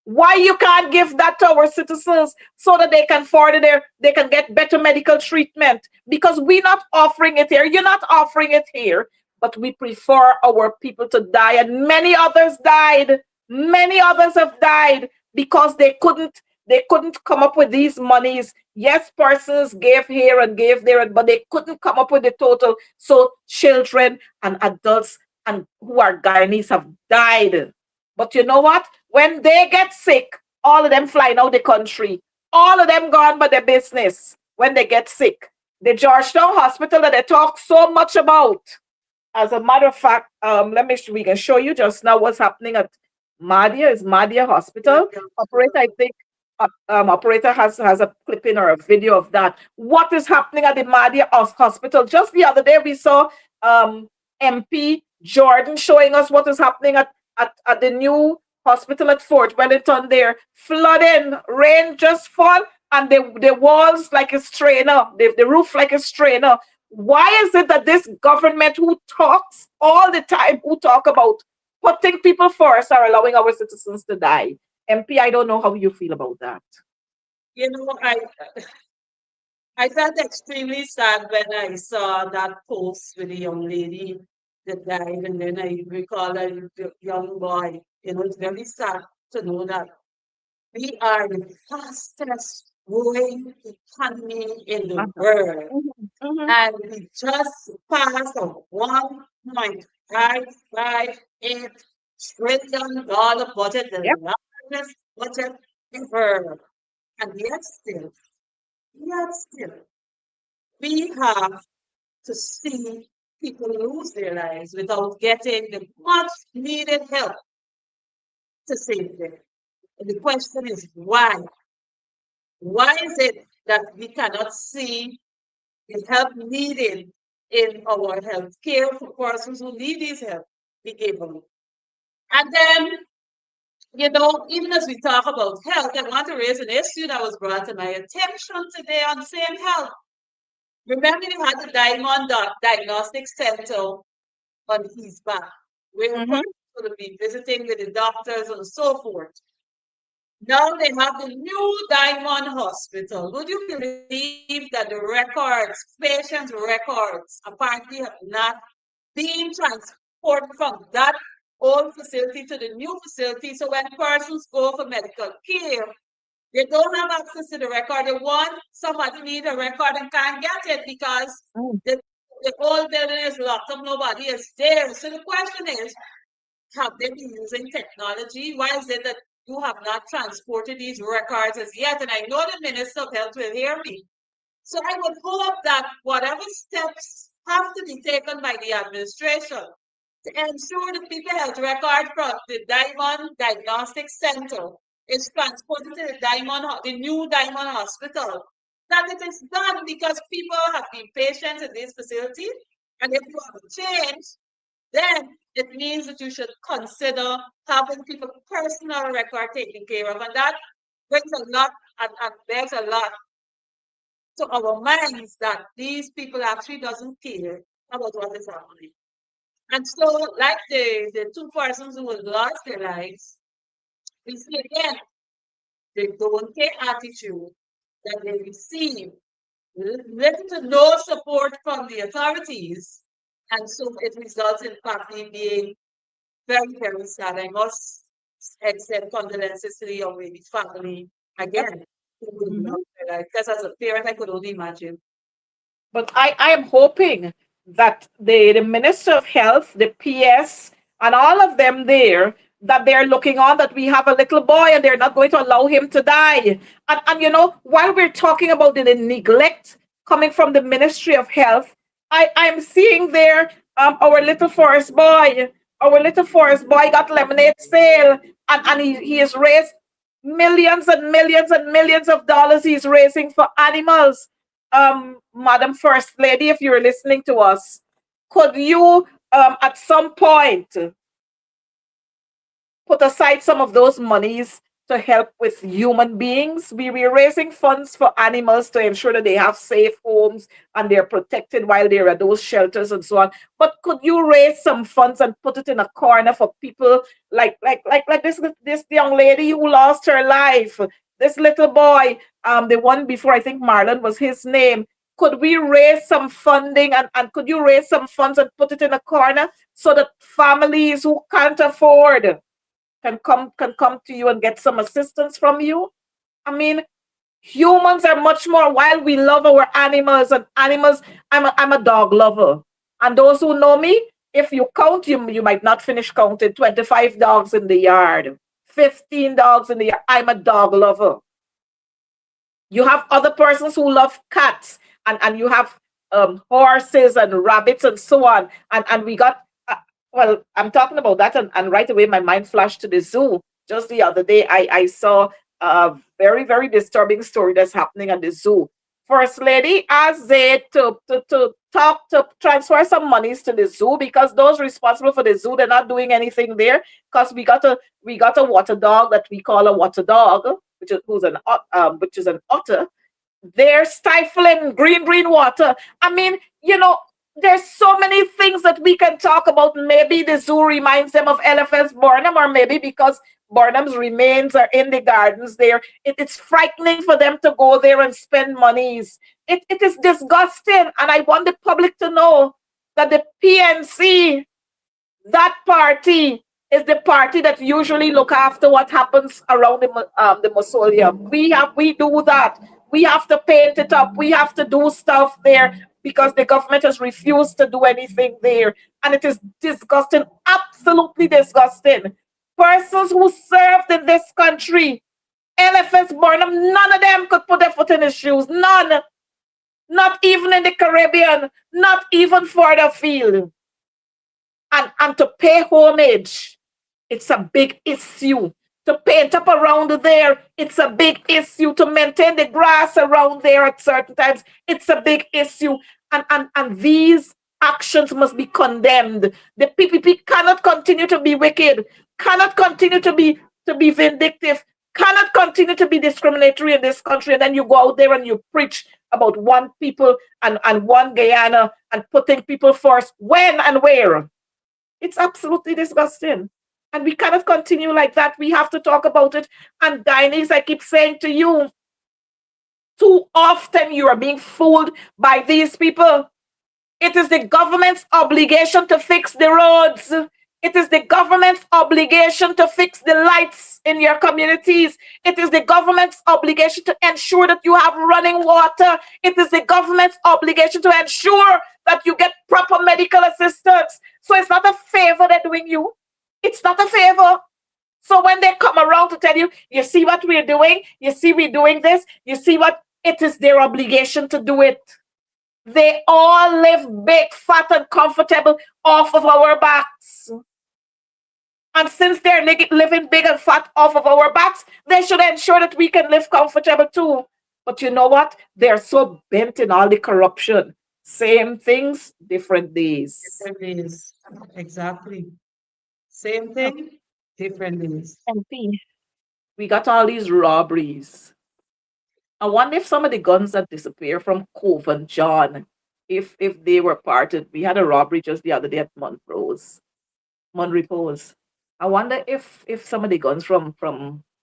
Why you can't give that to our citizens so that they can afford it, they can get better medical treatment? Because we're not offering it here. You're not offering it here. but we prefer our people to die. And many others died. Many others have died because they couldn't come up with these monies. Yes, persons gave here and gave there, but they couldn't come up with the total. So children and adults and who are Guyanese have died. But you know what? When they get sick, all of them flying out the country. All of them gone by their business when they get sick. The Georgetown Hospital that they talk so much about. As a matter of fact, we can show you just now what's happening at Madia. Is Madia Hospital. Operator, I think operator has a clipping or a video of that. What is happening at the Madia Hospital? Just the other day, we saw MP Jordan showing us what is happening at the new hospital at Fort Wellington there. Flooding, rain just fall, and the walls like a strainer, the roof like a strainer. Why is it that this government who talks all the time, who talk about putting people first, are allowing our citizens to die? MP, I don't know how you feel about that. You know, I felt extremely sad when I saw that post with the young lady that died, and then I recall the young boy. You know, it's very sad to know that we are the fastest growing economy in the world, Mhm. and we just passed a $1.558 trillion budget, the Yep. largest budget ever. And yet still, we have to see people lose their lives without getting the much needed help to save them. And the question is why? Why is it that we cannot see the help needed in our health care for persons who need this help be given? And then, even as we talk about health, I want to raise an issue that was brought to my attention today on same health. Remember, we had the Diamond Diagnostic Center on his back, where Mhm. persons will be visiting with the doctors and so forth. Now they have the new Diamond Hospital. Would you believe that the records, patients' records, apparently have not been transported from that old facility to the new facility? So when persons go for medical care, they don't have access to the record. They want somebody need a record and can't get it because Mm. the, the old building is locked up. Nobody is there. So the question is, have they been using technology? Why is it that you have not transported these records as yet? And I know the Minister of Health will hear me. So I would hope that whatever steps have to be taken by the administration to ensure the people health record from the Diamond Diagnostic Center is transported to the new Diamond Hospital. That it is done because people have been patients in this facility, and if you have a change, then it means that you should consider having people personal record taken care of, and that brings a lot and bears a lot to our minds that these people actually doesn't care about what is happening. And so, like the two persons who have lost their lives, we see again the don't care attitude that they receive, little to no support from the authorities. And so it results in family being very, very sad. I must extend condolences to the young lady's family Yep. again. Who would love Mhm. their life. Because as a parent, I could only imagine. But I am hoping that the Minister of Health, the PS, and all of them there, that they're looking on that we have a little boy and they're not going to allow him to die. And while we're talking about the neglect coming from the Ministry of Health, I'm seeing there our little forest boy. Our little forest boy got lemonade sale, and he has raised millions and millions and millions of dollars he's raising for animals. Madam First Lady, if you're listening to us, could you at some point put aside some of those monies to help with human beings? We're raising funds for animals to ensure that they have safe homes and they're protected while they're at those shelters and so on. But could you raise some funds and put it in a corner for people like this young lady who lost her life, this little boy, the one before, I think Marlon was his name. could we raise some funding, and could you raise some funds and put it in a corner so that families who can't afford can come to you and get some assistance from you? I mean, humans are much more, while we love our animals, and animals, I'm a dog lover. And those who know me, if you count, you might not finish counting 25 dogs in the yard, 15 dogs in the yard. I'm a dog lover. You have other persons who love cats, and you have horses and rabbits and so on, and we got well, I'm talking about that, and right away my mind flashed to the zoo. Just the other day I saw a very, very disturbing story that's happening at the zoo. First lady asked they to talk, to transfer some monies to the zoo, because those responsible for the zoo, they're not doing anything there, because we got a water dog that we call a water dog, which is an otter. They're stifling green water. I mean, there's so many things that we can talk about. Maybe the zoo reminds them of LFS Burnham, or maybe because Burnham's remains are in the gardens there, it's frightening for them to go there and spend monies. It is disgusting, and I want the public to know that the PNC, that party, is the party that usually look after what happens around the mausoleum. We do that. We have to paint it up. We have to do stuff there because the government has refused to do anything there, and it is disgusting, absolutely disgusting. Persons who served in this country, LFS Burnham, none of them could put their foot in his shoes. None. Not even in the Caribbean. Not even further afield. And to pay homage, it's a big issue. To paint up around there, it's a big issue. To maintain the grass around there at certain times, it's a big issue. And these actions must be condemned. The PPP cannot continue to be wicked, cannot continue to be vindictive, cannot continue to be discriminatory in this country. And then you go out there and you preach about one people and one Guyana and putting people first. When and where? It's absolutely disgusting. And we cannot continue like that. We have to talk about it. And Guyanese, I keep saying to you, too often you are being fooled by these people. It is the government's obligation to fix the roads. It is the government's obligation to fix the lights in your communities. It is the government's obligation to ensure that you have running water. It is the government's obligation to ensure that you get proper medical assistance. So it's not a favor they're doing you. It's not a favor. So when they come around to tell you, you see what we're doing, you see we're doing this, you see what, it is their obligation to do it. They all live big, fat, and comfortable off of our backs. And since they're living big and fat off of our backs, they should ensure that we can live comfortable too. But you know what? They're so bent in all the corruption. Same things, different days. Different days. Exactly. Same thing, different days. MP, we got all these robberies. I wonder if some of the guns that disappear from Cove and John, if they were parted. We had a robbery just the other day at Monrepose. I wonder if some of the guns from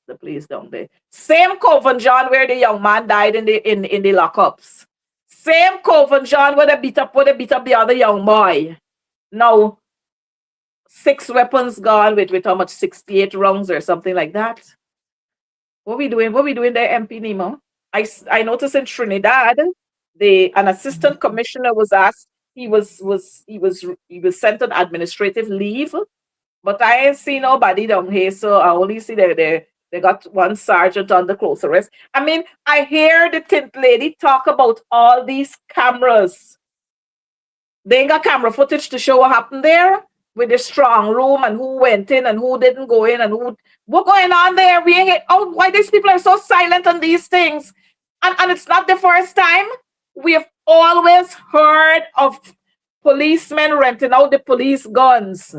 the place down there. Same Cove and John where the young man died in the lockups. Same Cove and John where they beat up the other young boy. Now 6 weapons gone with how much, 68 rounds or something like that. What we doing? What we doing there, MP Nemo? I noticed in Trinidad, an assistant commissioner was asked. He was sent on administrative leave, but I ain't see nobody down here. So I only see they got one sergeant on the close arrest. I mean, I hear the tint lady talk about all these cameras. They ain't got camera footage to show what happened there with the strong room and who went in and who didn't go in and what going on there. We ain't why these people are so silent on these things. And it's not the first time. We have always heard of policemen renting out the police guns,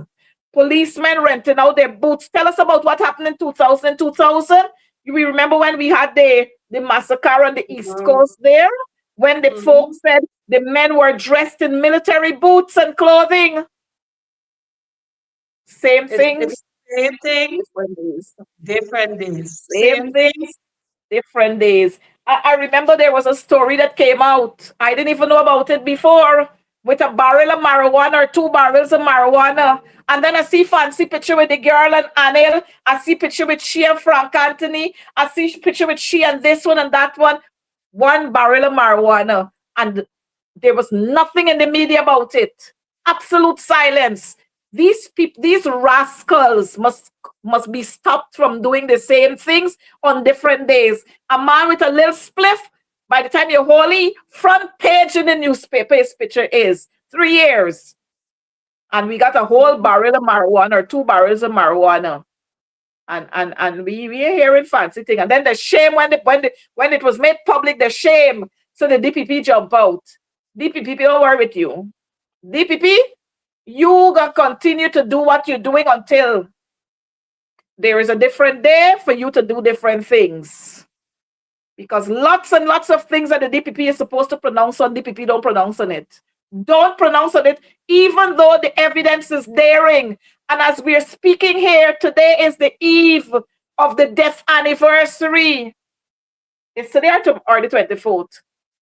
policemen renting out their boots. Tell us about what happened in 2000. You remember when we had the massacre on the East Coast there? When the folks said the men were dressed in military boots and clothing. Same things. Same thing, Different days. different days. Same things, Different days. I remember there was a story that came out. I didn't even know about it before. With a barrel of marijuana or two barrels of marijuana. And then I see fancy picture with the girl and Anil. I see picture with she and Frank Anthony. I see picture with she and this one and that one. One barrel of marijuana. And there was nothing in the media about it. Absolute silence. These people, these rascals must be stopped from doing the same things on different days. A man with a little spliff, by the time you're holy, front page in the newspaper, his picture is 3 years. And we got a whole barrel of marijuana or two barrels of marijuana. And we are hearing fancy thing. And then the shame when it was made public, the shame. So the DPP jump out. DPP don't worry with you. DPP, you gonna continue to do what you're doing until there is a different day for you to do different things. Because lots and lots of things that the DPP is supposed to pronounce on, DPP don't pronounce on it. Don't pronounce on it, even though the evidence is daring. And as we're speaking here, today is the eve of the death anniversary. It's today or the 24th.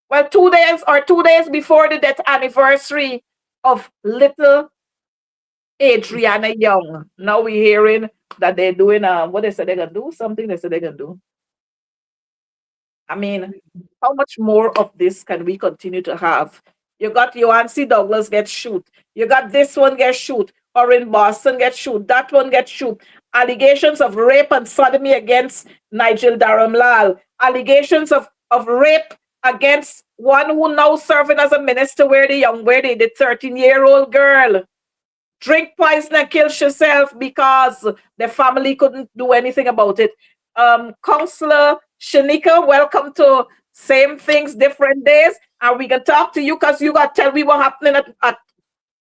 Well, 2 days before the death anniversary of little Adriana Young. Now we're hearing that they're doing what they said they're gonna do, something they said they're gonna do. I mean, how much more of this can we continue to have? You got Yohansi Douglas get shoot. You got this one get shoot. Or in Boston get shoot. That one get shoot. Allegations of rape and sodomy against Nigel Dharamlal. Allegations of rape against one who now serving as a minister where the 13-year-old girl drink poison and kill herself because the family couldn't do anything about it. Counselor Shanika, welcome to Same Things, Different Days. And we can talk to you because you got to tell me what happening at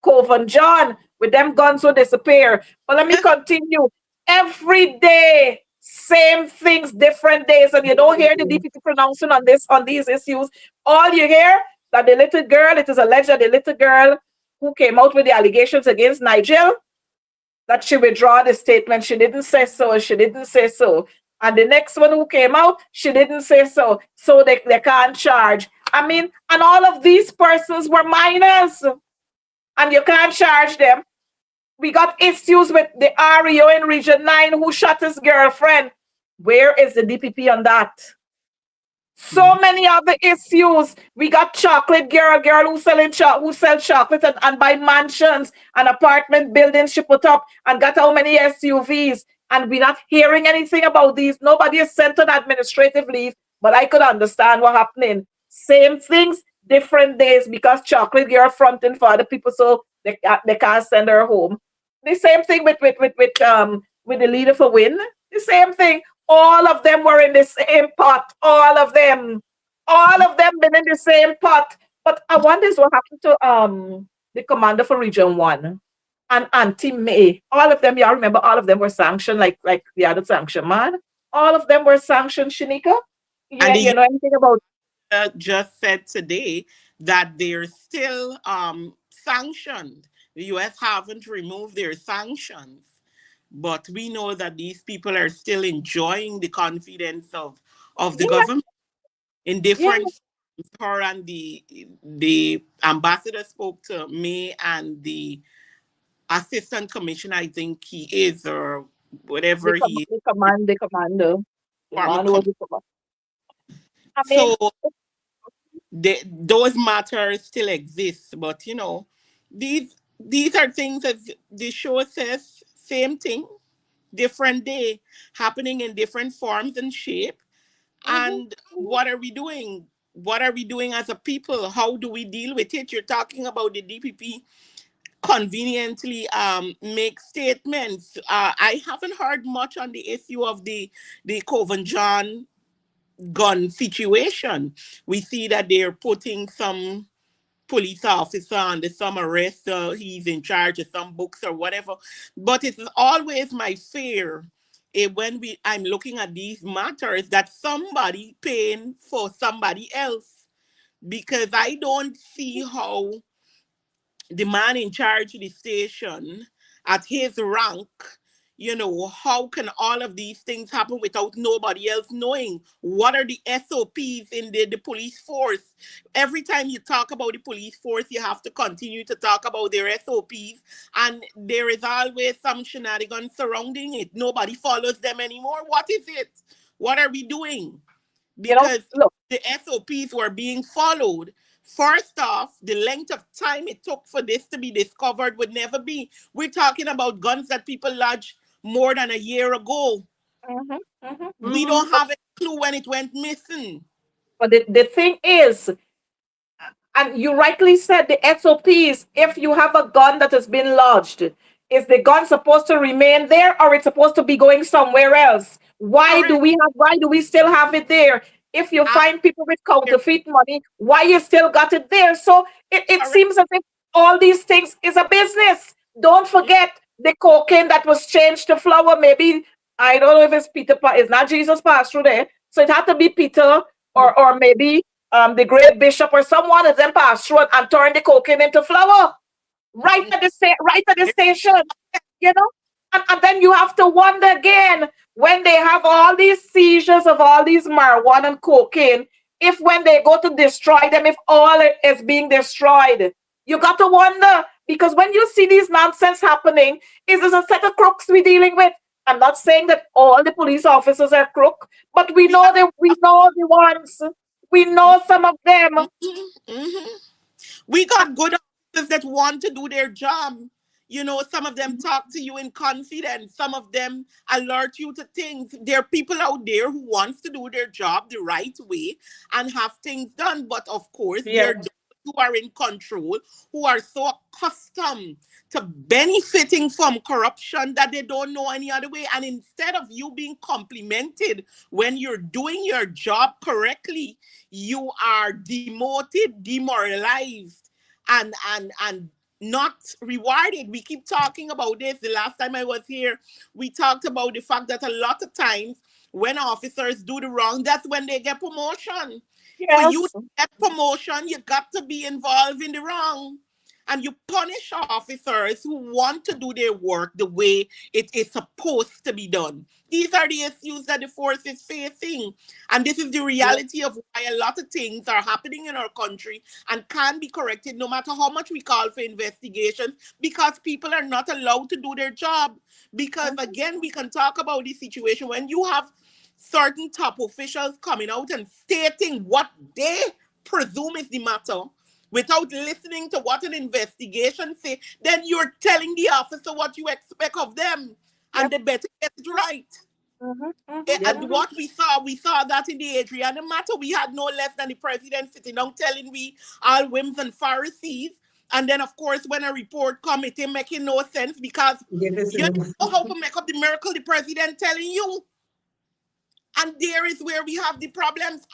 Cove and John with them guns will disappear. But let me continue. Every day, same things, different days, and you don't hear the DPP pronouncing on these issues. All you hear that the little girl, it is alleged that the little girl who came out with the allegations against Nigel, that she withdraw the statement. She didn't say so. She didn't say so. And the next one who came out, she didn't say so. So they can't charge. I mean, and all of these persons were minors. And you can't charge them. We got issues with the REO in Region 9 who shot his girlfriend. Where is the DPP on that? So many other issues. We got chocolate girl who who sell chocolate and buy mansions and apartment buildings she put up and got how many SUVs. And we're not hearing anything about these. Nobody is sent on administrative leave, but I could understand what happening. Same things, different days because chocolate girl fronting for other people so they can't send her home. The same thing with the leader for Win. The same thing. All of them were in the same pot. All of them. All of them been in the same pot. But I wonder what happened to the commander for Region 1 and Auntie May. All of them, y'all remember all of them were sanctioned like the other sanction man. All of them were sanctioned, Shanika. And Yeah, the you know anything about just said today that they're still sanctioned. The US haven't removed their sanctions, but we know that these people are still enjoying the confidence of the yeah, government in yeah, different forms. Her and the ambassador spoke to me and the assistant commissioner, I think he is, or whatever he is, the commander. The former man who was the commander. I mean, so those matters still exist, but these are things that the show says same thing, different day, happening in different forms and shape. mhm, And what are we doing? What are we doing as a people? How do we deal with it? You're talking about the DPP conveniently make statements. I haven't heard much on the issue of the Coven John gun situation. We see that they're putting some police officer under some arrest. He's in charge of some books or whatever. But it's always my fear when I'm looking at these matters that somebody paying for somebody else, because I don't see how the man in charge of the station at his rank How can all of these things happen without nobody else knowing? What are the SOPs in the police force? Every time you talk about the police force, you have to continue to talk about their SOPs, and there is always some shenanigans surrounding it. Nobody follows them anymore. What is it? What are we doing? Because Look, the SOPs were being followed. First off, the length of time it took for this to be discovered would never be. We're talking about guns that people lodged more than a year ago. mhm, mhm. We Mm-hmm. don't have a clue when it went missing. But the thing is, and you rightly said the SOPs, if you have a gun that has been lodged, is the gun supposed to remain there or it's supposed to be going somewhere else? Correct. Why do we still have it there? If you I, find people with counterfeit money, why you still got it there? So it correct. seems as if all these things is a business. Don't forget the cocaine that was changed to flour. Maybe I don't know if it's Peter, it's not Jesus passed through there. So it had to be Peter or maybe the great bishop or someone of them passed through and turned the cocaine into flour right at the station, you know. And then you have to wonder again when they have all these seizures of all these marijuana and cocaine, if when they go to destroy them, if all it is being destroyed, you got to wonder because when you see these nonsense happening, is this a set of crooks we're dealing with? I'm not saying that all the police officers are crook, but We have, we know the ones. We know some of them. mhm, mhm. We got good officers that want to do their job. Some of them talk to you in confidence. Some of them alert you to things. There are people out there who wants to do their job the right way and have things done. But of course, there are Yes. those who are in control, who are so accustomed to benefiting from corruption that they don't know any other way. And instead of you being complimented when you're doing your job correctly, you are demoted, demoralized, and not rewarded. We keep talking about this. The last time I was here, we talked about the fact that a lot of times when officers do the wrong, that's when they get promotion. For you to Yes. get promotion, you got to be involved in the wrong. And you punish officers who want to do their work the way it is supposed to be done. These are the issues that the force is facing. And this is the Yes. reality of why a lot of things are happening in our country and can be corrected no matter how much we call for investigations, because people are not allowed to do their job. Because again, we can talk about this situation when you have certain top officials coming out and stating what they presume is the matter without listening to what an investigation say, then you're telling the officer what you expect of them, and Yep. they better get it right. Mhm, mhm, Yep. And mhm. what we saw that in the Adriana matter, we had no less than the president sitting down telling we all whims and Pharisees. And then, of course, when a report come, it ain't making no sense because Give us you in. don't know how to make up the miracle the president telling you. And there is where we have the problems.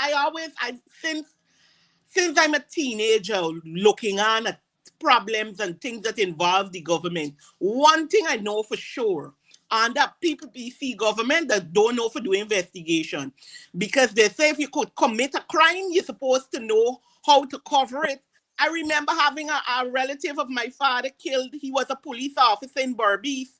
Since I'm a teenager looking on at problems and things that involve the government, one thing I know for sure, and that people see government that don't know for doing investigation. Because they say if you could commit a crime, you're supposed to know how to cover it. I remember having a relative of my father killed. He was a police officer in Berbice,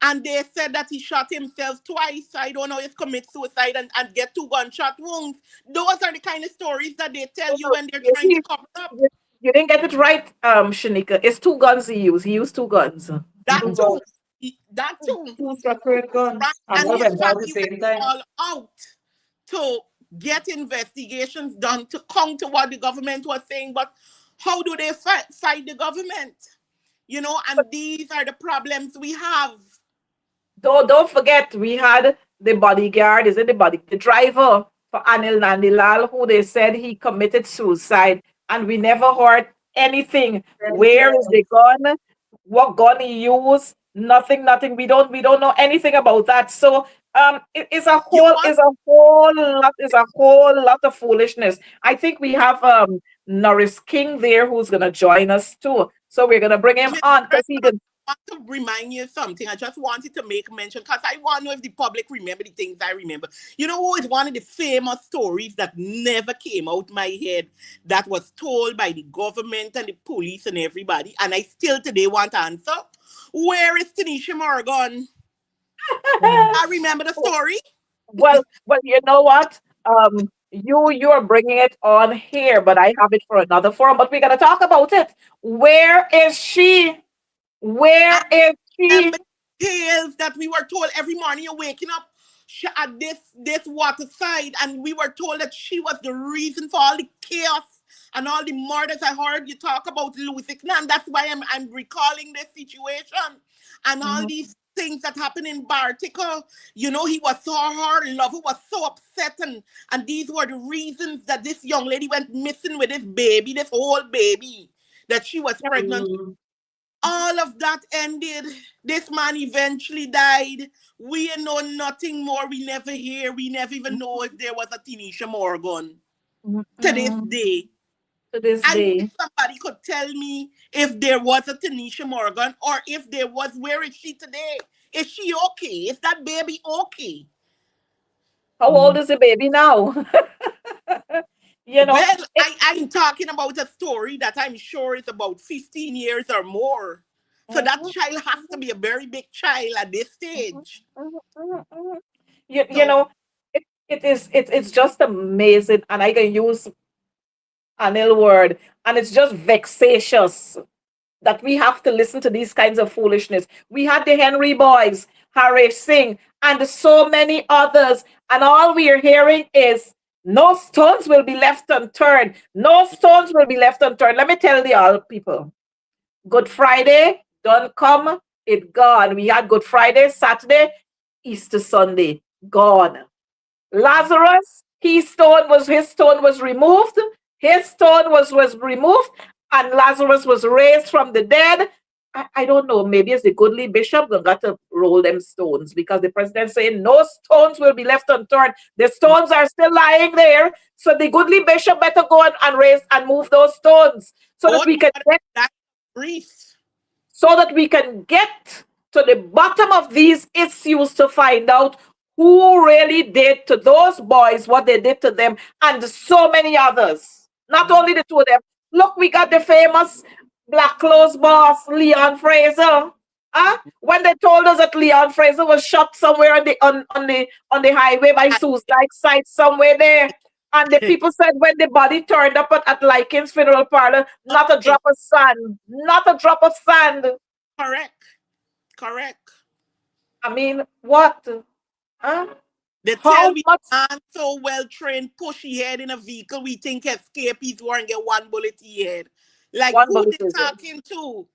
and they said that he shot himself twice. I don't know if commit suicide and get two gunshot wounds. Those are the kind of stories that they tell you So, when they're you trying to see, cover up. you didn't get it right, Shanika. It's two guns he used. He used two guns. That Two Mhm. too. guns. That too. Two separate Right. guns. And And all his went out at the family went same time. all out to get investigations done to counter what the government was saying. But how do they fight the government? And these are the problems we have. Don't forget we had the bodyguard, is it the driver for Anil Nandilal, who they said he committed suicide, and we never heard anything. Where is the gun? What gun he used? Nothing, nothing. We don't know anything about that. So You want is a whole lot of foolishness. I think we have Norris King there who's gonna join us too. So we're gonna bring him Miss on because he Restaurant, can. I want to remind you of something. I just wanted to make mention because I want to know if the public remember the things I remember. You know who is one of the famous stories that never came out my head that was told by the government and the police and everybody, and I still today want to answer? Where is Tanisha Morgan? I remember the story. Well, you know what? You are bringing it on here, but I have it for another forum. But we're gonna talk about it. Where is she? I Where is she? remember tales that we were told every morning you're waking up at this water side, and we were told that she was the reason for all the chaos and all the murders. I heard you talk about Lucy, and that's why I'm recalling this situation and all Mhm, these things that happened in Bartica. You know, he was so her lover was so upset, and these were the reasons that this young lady went missing with this baby, this whole baby that she was yep, pregnant. Mm. All of that ended. This man eventually died. We know nothing more. We never hear. We never even know if there was a Tanisha Morgan mhm, to this mhm. day. To this I day. wish somebody could tell me if there was a Tanisha Morgan, or if there was, where is she today? Is she okay? Is that baby okay? How old Mm. is the baby now? You know, Well, it. I'm talking about a story that I'm sure is about 15 years or more. So that Mhm, child has to mhm, be a very big child at this mhm, stage. mhm, mhm, mhm. You So know, it's just amazing, and I can use an ill word, and it's just vexatious that we have to listen to these kinds of foolishness. We had the Henry Boys, Harry Singh, and so many others, and all we are hearing is no stones will be left unturned. No stones will be left unturned. Let me tell the all people. Good Friday, done come, it gone. We had Good Friday, Saturday, Easter Sunday, gone. Lazarus, his stone was removed, his stone was removed, and Lazarus was raised from the dead. I don't know, maybe it's the goodly bishop that got to roll them stones because the president saying no stones will be left unturned. The stones are still lying there. So the goodly bishop better go and raise and move those stones so that oh we can Lord, get that grief. to the bottom of these issues to find out who really did to those boys what they did to them and so many others. Not only the two of them. Look, we got the famous black clothes boss, Leon Fraser. Huh? When they told us that Leon Fraser was shot somewhere on the highway by suicide site somewhere there. And the people said when the body turned up at Likens funeral parlor, not a Okay, drop of sand. Not a drop of sand. correct, correct. I mean, what? Huh? They tell How we much? man so well trained, pushy head in a vehicle. We think escape is one get one bullet he head. Like One who bullet they is it? talking to?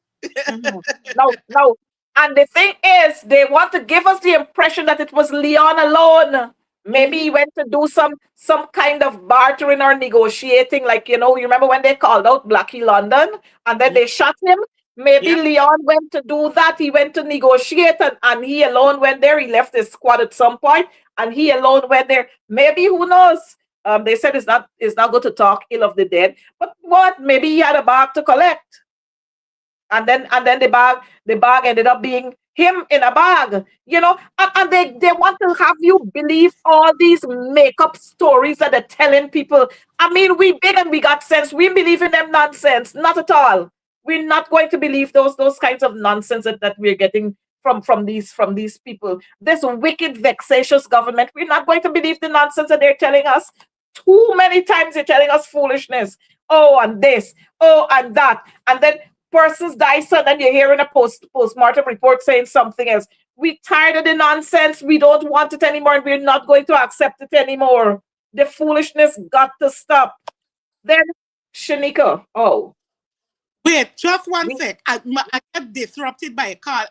Mhm. No, no. And the thing is, they want to give us the impression that it was Leon alone. Maybe Mhm. he went to do some kind of bartering or negotiating. Like, you remember when they called out Blackie London and then Mm, they shot him? Maybe yeah, Leon went to do that. He went to negotiate and he alone went there. He left his squad at some point and he alone went there. Maybe who knows? They said it's not good to talk ill of the dead. But what? Maybe he had a bag to collect and then the bag ended up being him in a bag, and they want to have you believe all these make-up stories that they're telling people. I mean, we big and we got sense, we believe in them nonsense? Not at all. We're not going to believe those kinds of nonsense that we're getting from these people, this wicked vexatious government. We're not going to believe the nonsense that they're telling us. Too many times they're telling us foolishness. Oh, and this, oh, and that, and then persons die, so then you're hearing a postmortem report saying something else. We tired of the nonsense. We don't want it anymore, and we're not going to accept it anymore. The foolishness got to stop. Then Shanika, oh, wait, just one we sec. I got disrupted by a call.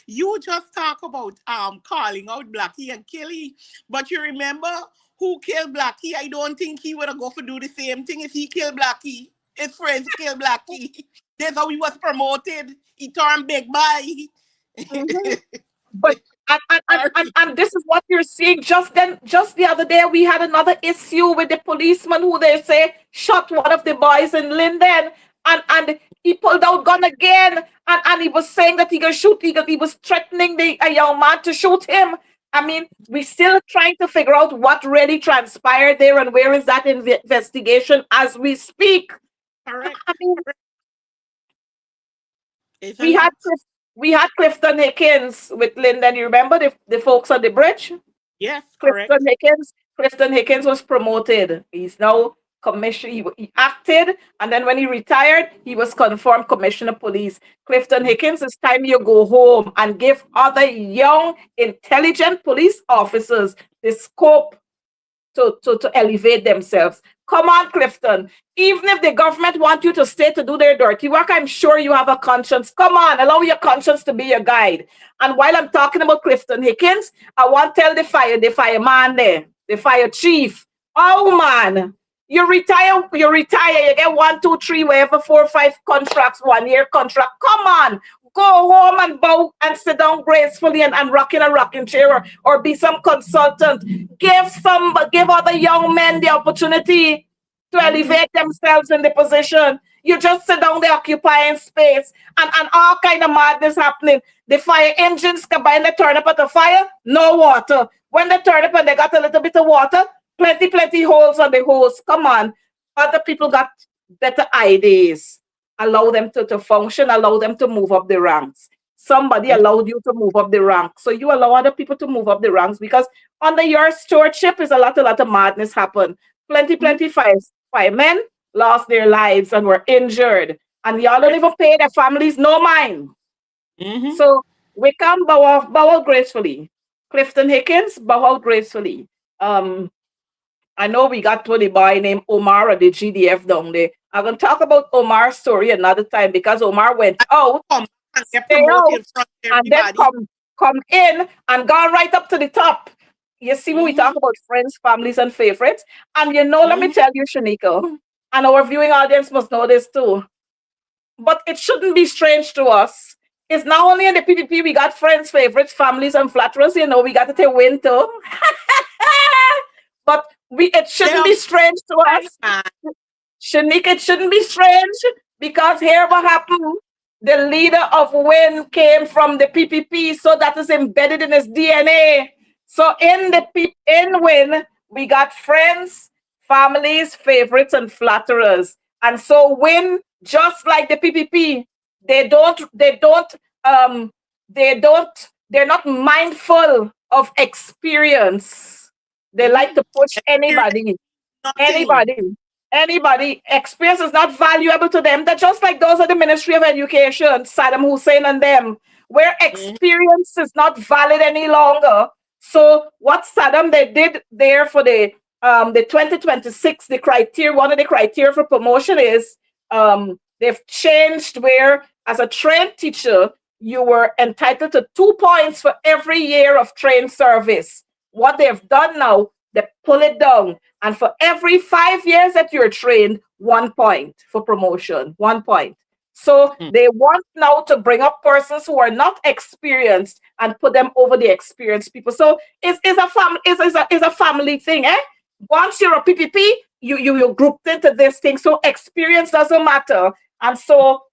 You just talk about calling out Blackie and Kelly, but you remember who killed Blackie? I don't think he would have go for do the same thing if he killed Blackie. His friends killed Blackie. That's how he was promoted. He turned big boy. Mhm. But Sorry. and this is what you're seeing. Just the other day, we had another issue with the policeman who they say shot one of the boys in Linden, and he pulled out gun again, and he was saying that he gonna shoot. He was threatening a young man to shoot him. I mean, we still trying to figure out what really transpired there and where is that investigation as we speak. Correct. I mean, Correct. It's a we had lot. We had Clifton Hickens with Lyndon. You remember the folks on the bridge? Yes, Clifton correct. Hickens. Clifton Hickens was promoted. He's now commissioned. He acted, and then when he retired, he was confirmed commissioner of police. Clifton Hickens, it's time you go home and give other young, intelligent police officers the scope to elevate themselves. Come on, Clifton. Even if the government want you to stay to do their dirty work, I'm sure you have a conscience. Come on, allow your conscience to be your guide. And while I'm talking about Clifton Hickens, I want to tell the fireman there, the fire chief. Oh man, you get 1, 2, 3, whatever, 4, 5 contracts, 1 year contract. Come on, go home and bow and sit down gracefully and rock in a rocking chair, or be some consultant. Give other young men the opportunity to Mm-hmm. elevate themselves in the position. You just sit down there occupying space, and all kind of madness happening. The fire engines combine, they turn up at the fire, no water. When they turn up and they got a little bit of water, plenty holes on the hose. Come on. Other people got better ideas. Allow them to function, allow them to move up the ranks. Somebody allowed you to move up the ranks. So you allow other people to move up the ranks, because under your stewardship is a lot of madness happen. Plenty firemen lost their lives and were injured. And y'all don't even pay their families no mind. Mm-hmm. So we can bow out gracefully. Clifton Hickens, bow out gracefully. I know we got to the boy named Omar at the GDF down there. I'm going to talk about Omar's story another time, because Omar went out, Come and get stay out, promoted from and then everybody. come in and gone right up to the top. You see, when we Mm-hmm. talk about friends, families, and favorites, and let me Mm-hmm. tell you, Shanika, and our viewing audience must know this too, but it shouldn't be strange to us. It's not only in the PPP we got friends, favorites, families, and flatterers. We got to take win too. But it They shouldn't are be strange to my us. man. Shanika, it shouldn't be strange, because here what happened. The leader of WIN came from the PPP, so that is embedded in his DNA. So in WIN, we got friends, families, favorites, and flatterers. And so WIN, just like the PPP, um they're not mindful of experience. They like Mm-hmm. to push Experience nothing. anybody anybody. Experience is not valuable to them. They're just like those of the Ministry of Education, Saddam Hussein and them, where Mm-hmm. experience is not valid any longer. So what Saddam they did there for the 2026, the criteria, one of the criteria for promotion is, they've changed where, as a trained teacher, you were entitled to 2 points for every year of trained service. What they've done now, they pull it down, and for every 5 years that you're trained, 1 point for promotion, 1 point. So they want now to bring up persons who are not experienced and put them over the experienced people. So it's a family thing, eh? Once you're a PPP, you're grouped into this thing. So experience doesn't matter. And so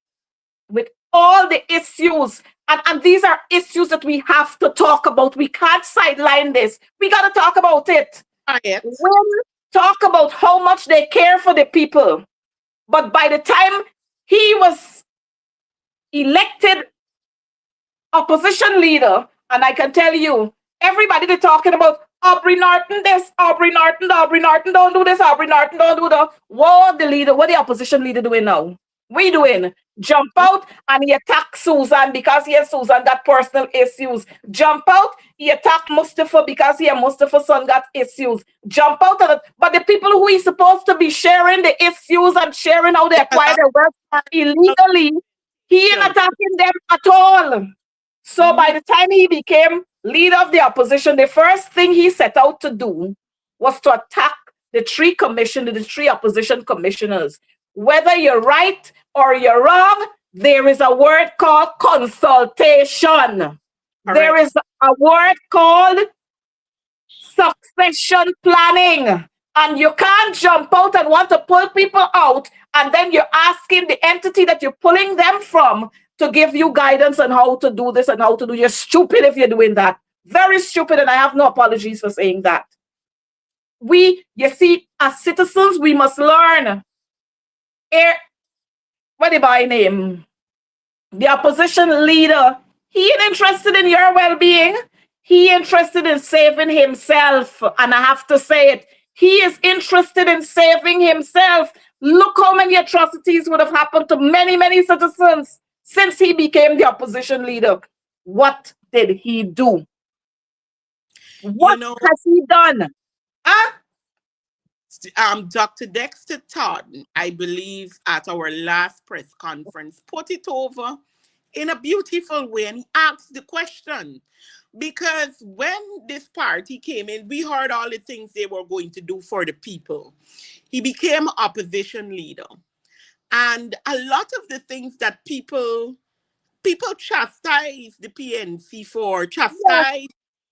with all the issues, and these are issues that we have to talk about. We can't sideline this. We got to talk about it. Quiet. When talk about how much they care for the people, but by the time he was elected opposition leader, and I can tell you, everybody they're talking about Aubrey Norton this, Aubrey Norton don't do this, Aubrey Norton don't do that. What the opposition leader doing now? We doing jump out and he attack Susan because he and Susan got personal issues. Jump out, he attack Mustafa because he and Mustafa's son got issues. Jump out, but the people who he's supposed to be sharing the issues and sharing how they acquire their wealth illegally, he ain't attacking them at all. So by the time he became leader of the opposition, the first thing he set out to do was to attack the three opposition commissioners. Whether you're right or you're wrong, there is a word called consultation. There is a word called succession planning. And you can't jump out and want to pull people out, and then you're asking the entity that you're pulling them from to give you guidance on how to do this and how to do. You're stupid if you're doing that. Very stupid, and I have no apologies for saying that. You see, as citizens, we must learn. What is my name? The opposition leader He ain't interested in your well-being. He interested in saving himself. And I have to say it. He is interested in saving himself. Look how many atrocities would have happened to many, many citizens since he became the opposition leader. What did he do? You What know, has he done? Huh? Dr. Dexter Todd, I believe, at our last press conference, put it over in a beautiful way, and he asked the question. Because when this party came in, we heard all the things they were going to do for the people. He became opposition leader. And a lot of the things that people chastise the PNC for, Yes. chastise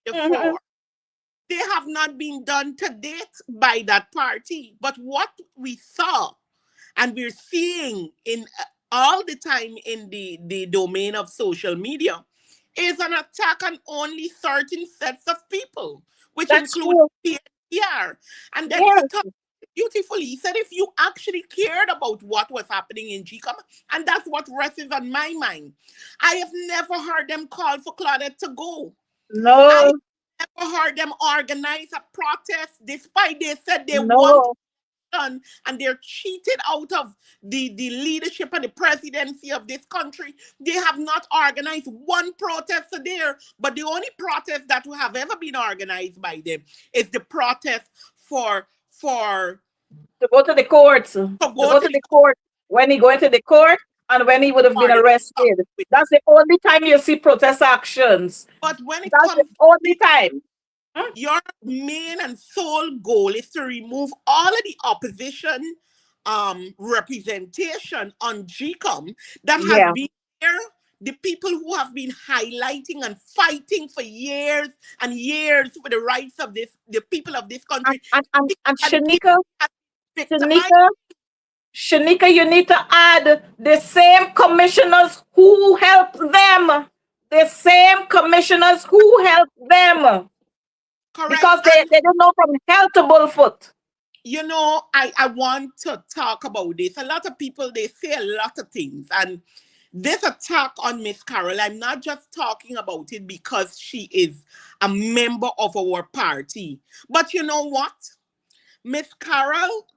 the Mhm. for, they have not been done to date by that party. But what we saw and we're seeing in all the time in the domain of social media is an attack on only certain sets of people, which That's includes true. PNPR. And Dexter Yes. talked beautifully. He said if you actually cared about what was happening in GCOM, and that's what rests on my mind, I have never heard them call for Claudette to go. I No, never heard them organize a protest despite they said they want no. done and they're cheated out of the leadership and the presidency of this country. They have not organized one protest there, but the only protest that have ever been organized by them is the protest for To go to the courts. to To go go to to the the court. When he go into the court and when he would have been court and stop arrested. with it. That's the only time you see protest actions. But when it That's the comes to only the time. Hmm? your main and sole goal is to remove all of the opposition representation on GCOM that has Yeah. been there. The people who have been highlighting and fighting for years and years for the rights of the people of this And, country. and, and, and And the people Shanika, have victimized. Shanika, Shanika, you need to add the same commissioners who helped them. The same commissioners who helped them. Correct. Because they don't know from hell to Bullfoot. I want to talk about this. A lot of people, they say a lot of things. And this attack on Miss Carol, I'm not just talking about it because she is a member of our party. But you know what? Miss Carol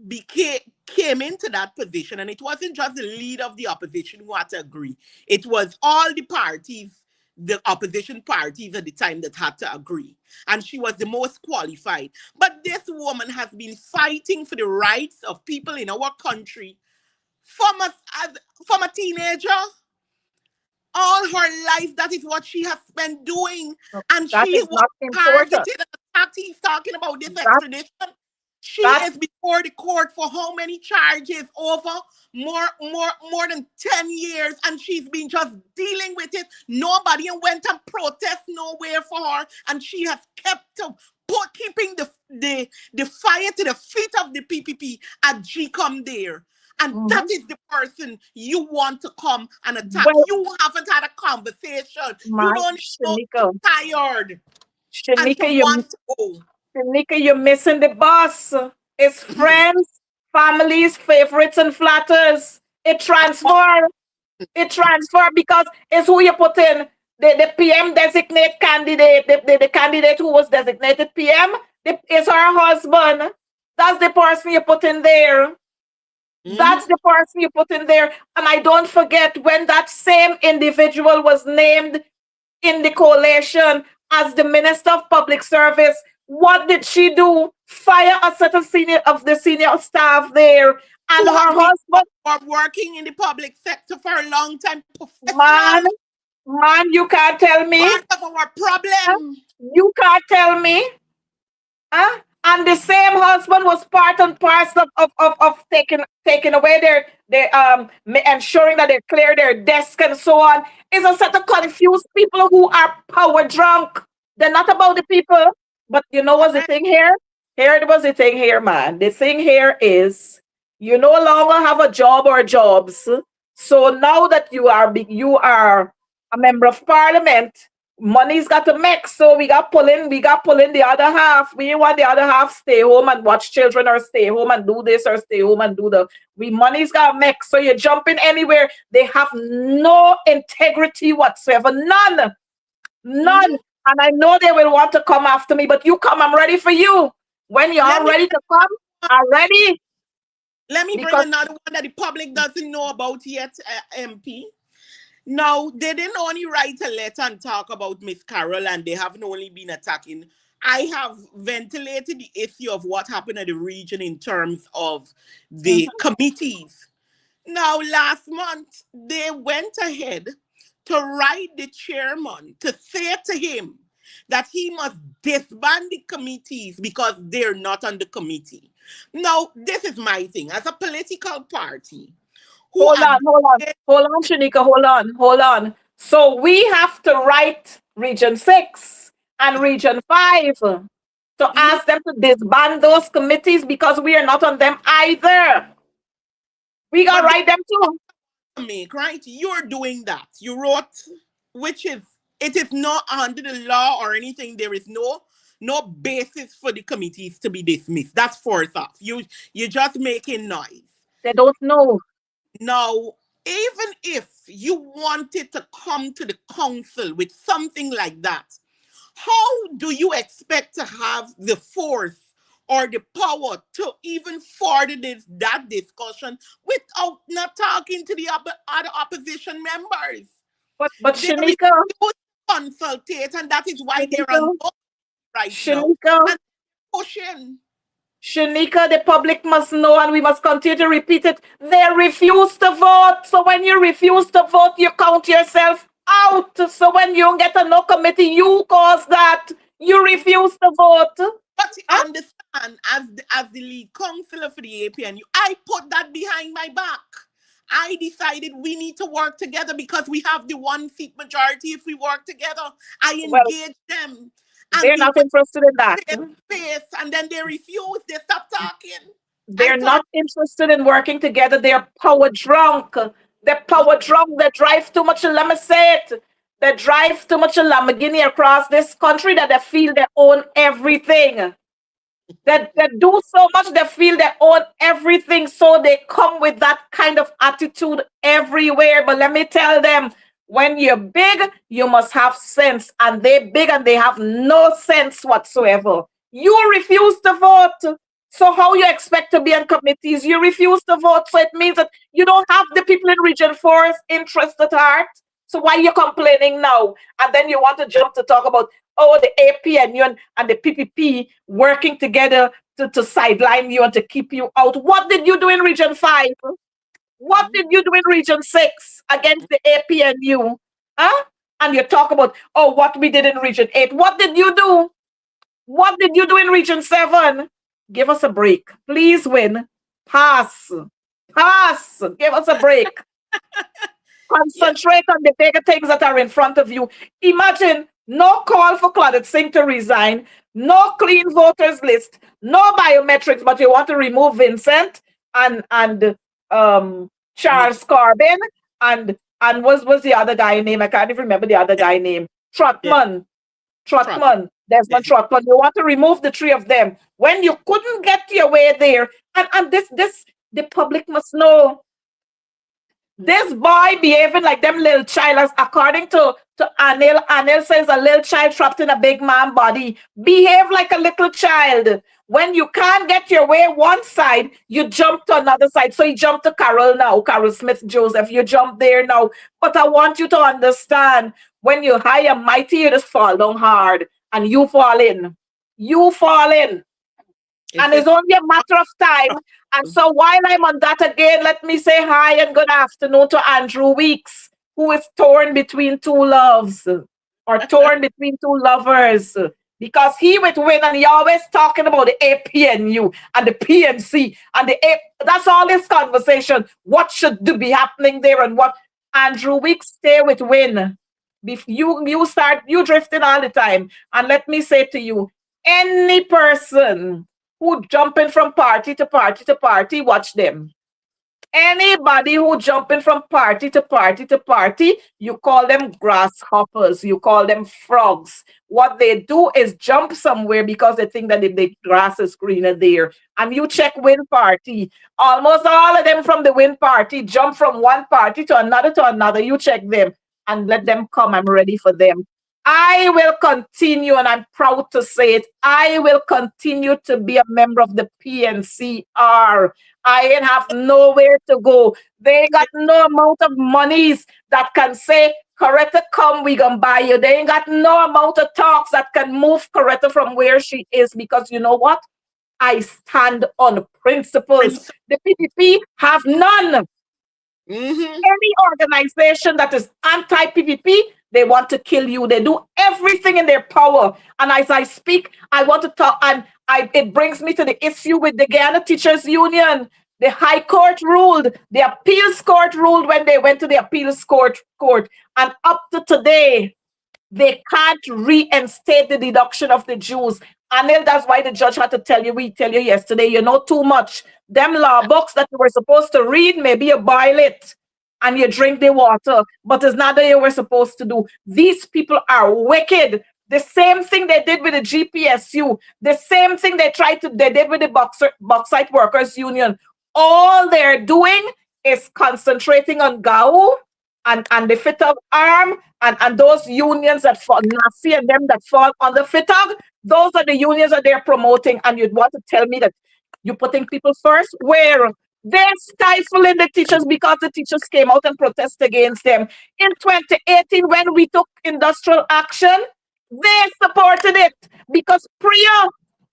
became came into that position, and it wasn't just the leader of the opposition who had to agree. It was all the parties, the opposition parties at the time that had to agree. And she was the most qualified. But this woman has been fighting for the rights of people in our country from from a teenager all her life. That is what she has been doing. And That she is was not important. targeted and attacked. He's talking about this That extradition. She that is before the court for how many charges? Over more than 10 years, and she's been just dealing with it. Nobody went and protest nowhere for her, and she has kept keeping the fire to the feet of the PPP at GCOM there. And that mhm. is the person you want to come and attack. Well, You haven't had a conversation. You my don't know, you're Shanika, tired and to Shanika, want to go. Shanika, you're missing the boss. It's friends, families, favorites, and flatters. It transfer. It transfer because it's who you put in. The PM designate candidate, the candidate who was designated PM, is her husband. That's the person you put in there. That's Mhm. the person you put in there. And I don't forget when that same individual was named in the coalition as the Minister of Public Service. What did she do? Fire a set of the senior staff there. And Who her have been husband, working in the public sector for a long time, man, professional, man, you can't tell me. part of our Huh? problem. You can't tell me. Huh? And the same husband was part and parcel of taking away ensuring that they clear their desk and so on. It's a set of confused people who are power drunk. They're not about the people. But you know what's the Correct. thing here? Here it was the thing here, man. The thing here is you no longer have a job or jobs. So now that you are a member of parliament, money's got to mix, so we got pulling the other half. We want the other half stay home and watch children, or stay home and do this, or stay home and do the we money's got mix. So you're jumping anywhere. They have no integrity whatsoever. None. None. Mhm. And I know they will want to come after me, but you come, I'm ready for you. When Let you're me ready to come, I'm ready. let me bring Because another one that the public doesn't know about yet, MP. Now, they didn't only write a letter and talk about Miss Carol, and they haven't only been attacking. I have ventilated the issue of what happened at the region in terms of Mhm. the committees. Now, last month, they went ahead to write the chairman to say to him that he must disband the committees because they're not on the committee. Now, this is my thing. As a political party who hold on, hold on, advocates, hold on, Shanika, hold on. So we have to write Region 6 and Region 5 to mhm, ask them to disband those committees because we are not on them either. We gotta but they write them too. make, right? You're doing that. You wrote, which is, it is not under the law or anything. There is no basis for the committees to be dismissed. That's first off. You're just making noise. They don't know. Now, even if you wanted to come to the council with something like that, how do you expect to have the force or the power to even further that discussion without not talking to the other opposition members? But They refuse to consultate, and that is why they're Shanika, on board right now Shanika, and pushing. Shanika, the public must know, and we must continue to repeat it. They refuse to vote. So when you refuse to vote, you count yourself out. So when you get a no committee, you cause that. You refuse to vote. But you Huh? understand, as the lead counselor for the APNU, I put that behind my back. I decided we need to work together because we have the one seat majority if we work together. I Well, engaged them and they're we not went interested in that. face to face, and then they refused. They stopped talking. I They're thought, not interested in working together. They're power drunk. They're mm, power drunk. They drive too much. Let me say it. They drive too much Lamborghini across this country that they feel they own everything. That do so much, they feel they own everything, so they come with that kind of attitude everywhere. But let me tell them, when you're big, you must have sense, and they're big and they have no sense whatsoever. You refuse to vote, so how you expect to be on committees? You refuse to vote, so it means that you don't have the people in Region 4's interest at heart. So why are you complaining now? And then you want to jump to talk about, oh, the APNU and the PPP working together to sideline you and to keep you out. What did you do in Region 5? What mm, did you do in Region 6 against the APNU? Huh? And you talk about, oh, what we did in Region 8. What did you do? What did you do in Region 7? Give us a break. Please win. Pass. Pass. Give us a break. yeah, Concentrate on the bigger things that are in front of you. Imagine no call for Claudette Singh to resign, no clean voters list, no biometrics, but you want to remove Vincent and Miss Charles Corbin and was the other guy name? I can't even remember the other guy name. yeah, Trotman. truck. Desmond Yes. Trotman. You want to remove the three of them when you couldn't get your way there. And this the public must know, this boy behaving like them little child, as according to Anil. Anil says a little child trapped in a big man body. Behave like a little child. When you can't get your way one side, you jump to another side. So you jump to Carol now, Carol Smith Joseph. You jump there now. But I want you to understand, when you high and mighty, you just fall down hard and you fall in. You fall in, It's and a it's only a matter of time. And so while I'm on that again, let me say hi and good afternoon to Andrew Weeks, who is torn between two loves, or torn between two lovers. Because he would win, and he always talking about the APNU and the PNC and that's all this conversation. What should be happening there, and what Andrew Weeks stay with win. You start you drifting all the time. And let me say to you, any person who jumping from party to party to party, watch them. Anybody who jumping from party to party to party, you call them grasshoppers, you call them frogs. What they do is jump somewhere because they think that the grass is greener there. And you check Win Party, almost all of them from the Win Party jump from one party to another to another. You check them and let them come. I'm ready for them. I will continue, and I'm proud to say it. I will continue to be a member of the PNCR. I ain't have nowhere to go. They ain't got no amount of monies that can say, Coretta, come, we gonna buy you. They ain't got no amount of talks that can move Coretta from where she is, because you know what? I stand on principles. Prince. The PPP have none. Mm-hmm. Any organization that is anti-PPP, they want to kill you. They do everything in their power. And as I speak, I want to talk, and it brings me to the issue with the Guyana Teachers Union. The High Court ruled, the Appeals Court ruled when they went to the Appeals Court, and up to today, they can't reinstate the deduction of the Jews. Anil, that's why the judge had to tell you, we tell you yesterday, you know too much. Them law books that you were supposed to read, maybe you boil it and you drink the water, but it's not that you were supposed to do. These people are wicked. The same thing they did with the GPSU, the same thing they did with the Bauxite Workers Union. All they're doing is concentrating on GAU and the FITOG arm, and those unions that fall, NASI and them that fall on the FITOG, those are the unions that they're promoting. And you'd want to tell me that you're putting people first? Where? They're stifling the teachers because the teachers came out and protested against them. In 2018, when we took industrial action, they supported it because Priya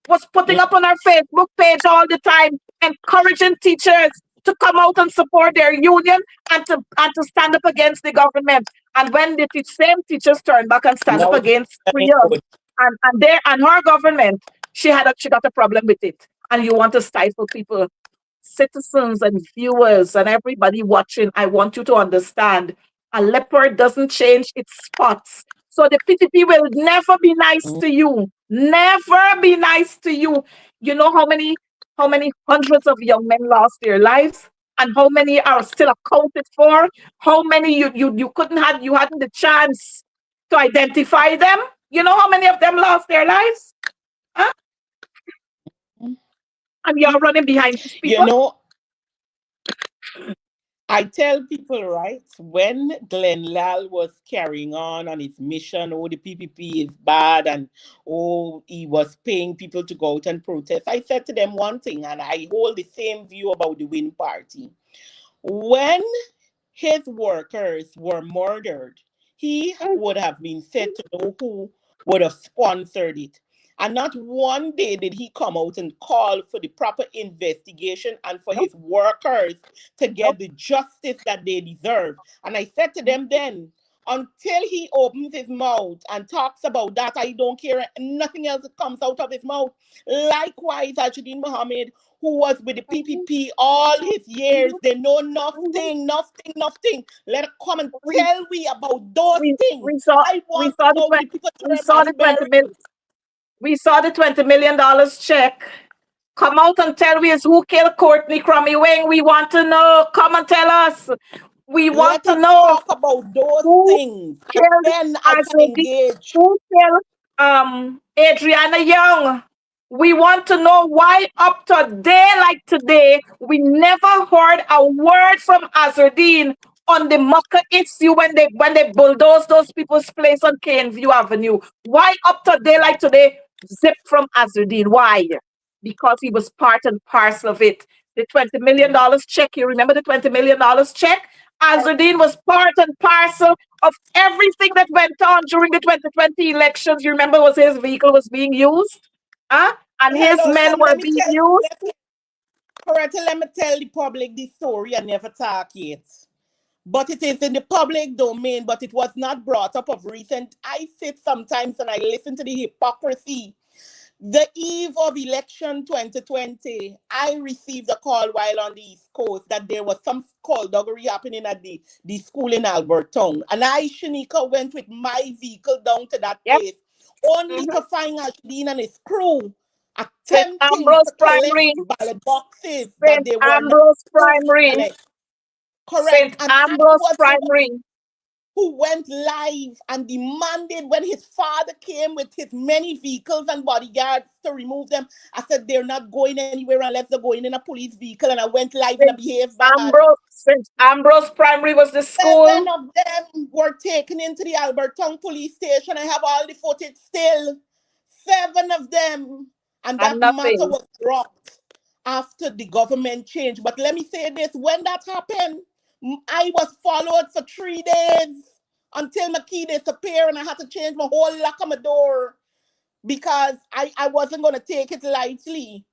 was putting up on our Facebook page all the time, encouraging teachers to come out and support their union and to stand up against the government. And when the same teachers turned back and stand up Now it's against very Priya good. and her government, she got a problem with it. And you want to stifle people, citizens and viewers and everybody watching. I want you to understand, a leopard doesn't change its spots. So the PTP will never be nice Mm. to you. Never be nice to you. You know how many hundreds of young men lost their lives, and how many are still accounted for? How many you couldn't have you hadn't the chance to identify them? You know how many of them lost their lives? Huh? And you're running behind these You people? know, I tell people, right, when Glenn Lal was carrying on his mission, oh, the PPP is bad, and oh, he was paying people to go out and protest, I said to them one thing, and I hold the same view about the Win Party. When his workers were murdered, he would have been said to know who would have sponsored it. And not one day did he come out and call for the proper investigation and for Nope, his workers to nope. get the justice that they deserve. And I said to them then, until he opens his mouth and talks about that, I don't care. Nothing else that comes out of his mouth. Likewise, Ajudin Mohammed, who was with the PPP all his years, they know nothing, nothing, nothing. Let her come and We tell me about those we things. we saw I we want to saw the know with 20 the people we to saw the 20 mil burial. we saw the $20 million check. Come out and tell us who killed Courtney Crummy Wing. We want to know. Come and tell us. We want Let to us know talk about those who things, and killed then I can Azadi, engage. who killed Adriana Young. We want to know why up to a day like today we never heard a word from Azardine on the Mucka issue when they bulldozed those people's place on Caneview Avenue. Why up to a day like today zip from Azardine? Why? Because he was part and parcel of it. The $20 million check, you remember the $20 million check? Azardine was part and parcel of everything that went on during the 2020 elections. You remember was his vehicle was being used? Huh? And his Hello, men so were being used. let me tell the public this story. I never talk yet. But it is in the public domain, but it was not brought up of recent. I sit sometimes and I listen to the hypocrisy. The eve of election 2020, I received a call while on the East Coast that there was some skullduggery happening at the school in Albertown. And I, Shanika, went with my vehicle down to that Yep. place, only Mhm. to find Ashdeen and his crew St. attempting Ambrose to collect Primary. ballot boxes that St. they were not Ambrose supposed to Primary. collect. Correct. St. And I Ambrose was the one Primary. who went live and demanded when his father came with his many vehicles and bodyguards to remove them. I said they're not going anywhere unless they're going in a police vehicle. And I went live and I St. behaved bad. St. Ambrose Primary was the Seven school. of them were taken into the Alberton police station. I have all the footage still. Seven of them. And And that matter nothing. was dropped after the government changed. But let me say this, when that happened, I was followed for 3 days until my key disappeared and I had to change my whole lock on my door because I wasn't going to take it lightly.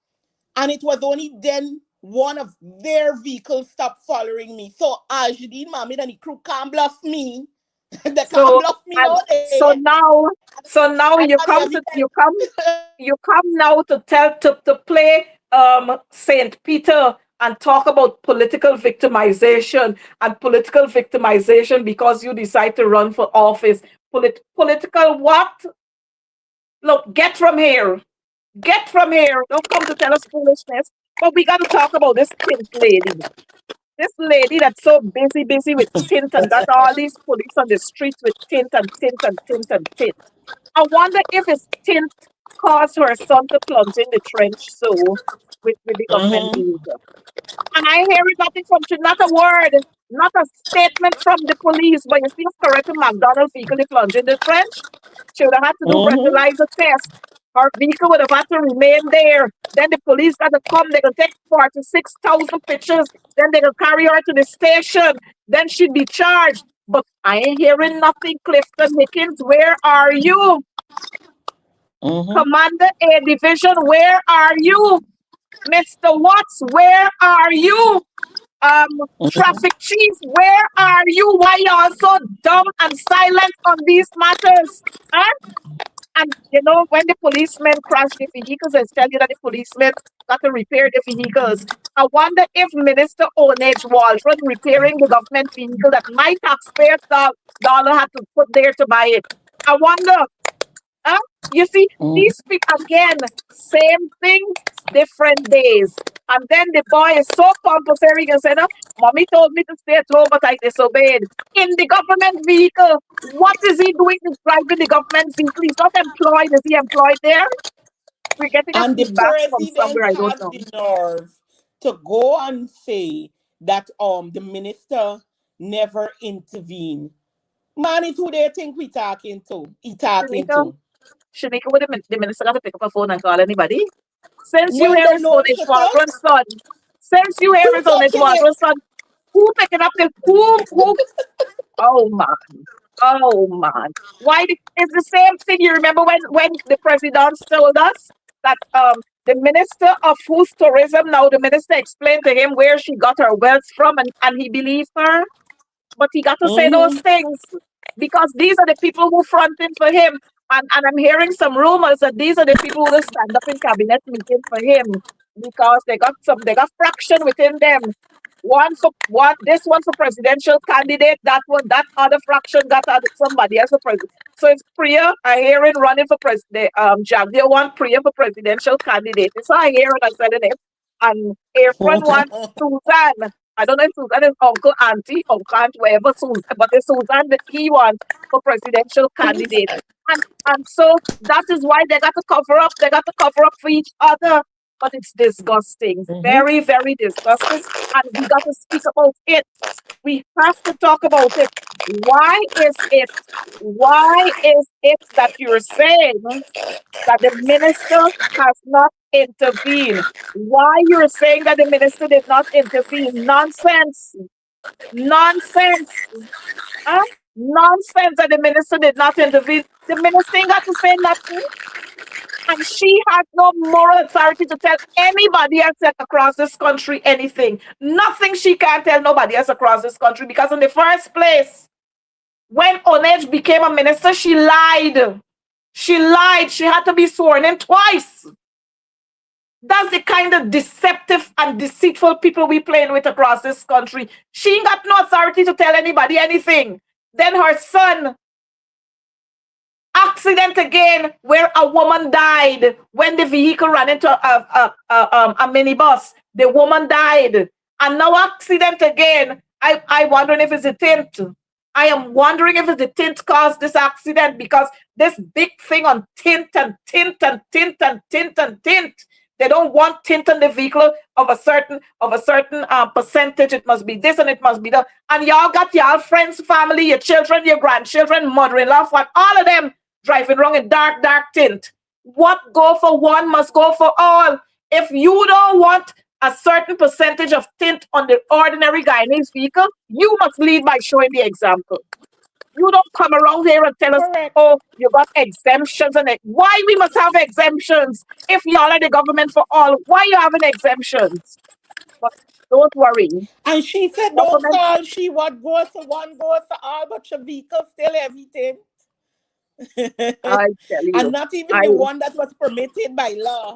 And it was only then one of their vehicles stopped following me. So Ajidine, Mohammed, and the crew can't bluff me. They can't So bluff me and no so day. now so now I got the evidence. you come now to play Saint Peter and talk about political victimization and political victimization because you decide to run for office. Political what? Look, get from here. Get from here. Don't come to tell us foolishness. But we got to talk about this tint lady. This lady that's so busy with tint and got all these police on the streets with tint and tint and tint and tint. I wonder if it's tint caused her son to plunge in the trench so with the government Mm-hmm. vehicle. And I hear nothing from she, not a word, not a statement from the police. But you see, it's correct to McDonald's vehicle, they plunge in the trench. She would have had to do Mm-hmm. breathalyzer test. Her vehicle would have had to remain there. Then the police got to come. They could take 46,000 pictures. Then they could carry her to the station. Then she'd be charged. But I ain't hearing nothing. Clifton Hickens, where are you? Mm-hmm. Commander A Division, where are you? Mr. Watts, where are you? Um, Traffic chief, where are you? Why y'all so dumb and silent on these matters? Huh? And you know, when the policemen crash the vehicles and tell you that the policemen got to repair the vehicles, I wonder if Minister Onage Waldron repairing the government vehicle that my taxpayers dollar had to put there to buy it. I wonder. Huh? You see, these people again, same thing, different days. And then the boy is so compulsory and said, Mommy told me to stay at home, but I disobeyed. In the government vehicle, what is he doing to driving the government vehicle? He's not employed. Is he employed there? We're getting a And the feedback from president somewhere, I don't has know. the nerve to go and say that the minister never intervened. Man, it's who they think we talking to. He talking Shanika, to. Shanika, would the minister got to pick up a phone and call anybody? Since you When hear they his know own it's a son, Waldron's son, since you hear who his own touching it? Waldron's son, who picking up the who? Oh man, oh man. It's the same thing. You remember when the president told us that the minister of whose tourism now the minister explained to him where she got her wealth from and he believed her. But he got to say those Mm-hmm. things because these are the people who fronting for him. And I'm hearing some rumors that these are the people who will stand up in cabinet meeting for him because they got fraction within them. This one for presidential candidate, that one, that other fraction got somebody else for president. So it's Priya, I hear it running for president. Javier want Priya for presidential candidate. So I hear it, I said it. And Efron want Susan. I don't know if Susan is uncle, auntie, uncle, aunt, whatever Susan, but it's Susan that he wants for presidential candidate. And so that is why they got to cover up. They got to cover up for each other. But it's disgusting. Mm-hmm. Very, very disgusting. And we got to speak about it. We have to talk about it. Why is it? Why is it that you're saying that the minister has not intervened? Why you're saying that the minister did not intervene? Nonsense. Nonsense. Huh? Nonsense that the minister did not intervene. The minister ain't got to say nothing. And she has no moral authority to tell anybody else across this country anything. Nothing she can tell nobody else across this country because in the first place, when Onage became a minister, she lied. She lied. She had to be sworn in twice. That's the kind of deceptive and deceitful people we playing with across this country. She ain't got no authority to tell anybody anything. Then her son, accident again, where a woman died when the vehicle ran into a minibus. The woman died. And now accident again I wondering if it's a tint. I am wondering if it's the tint caused this accident, because this big thing on tint and tint and tint and tint and tint. They don't want tint in the vehicle of a certain percentage. It must be this and it must be that. And y'all got y'all friends, family, your children, your grandchildren, mother-in-law, what all of them driving wrong in dark, dark tint. What go for one must go for all. If you don't want a certain percentage of tint on the ordinary Guyanese vehicle, you must lead by showing the example. You don't come around here and tell us, Correct. oh, you got exemptions and why we must have exemptions if y'all are the government for all? Why you having exemptions? But don't worry, And she said, don't government. call she what goes for one goes for all, but your vehicle still everything. I tell And you, not even I the one that was permitted by law.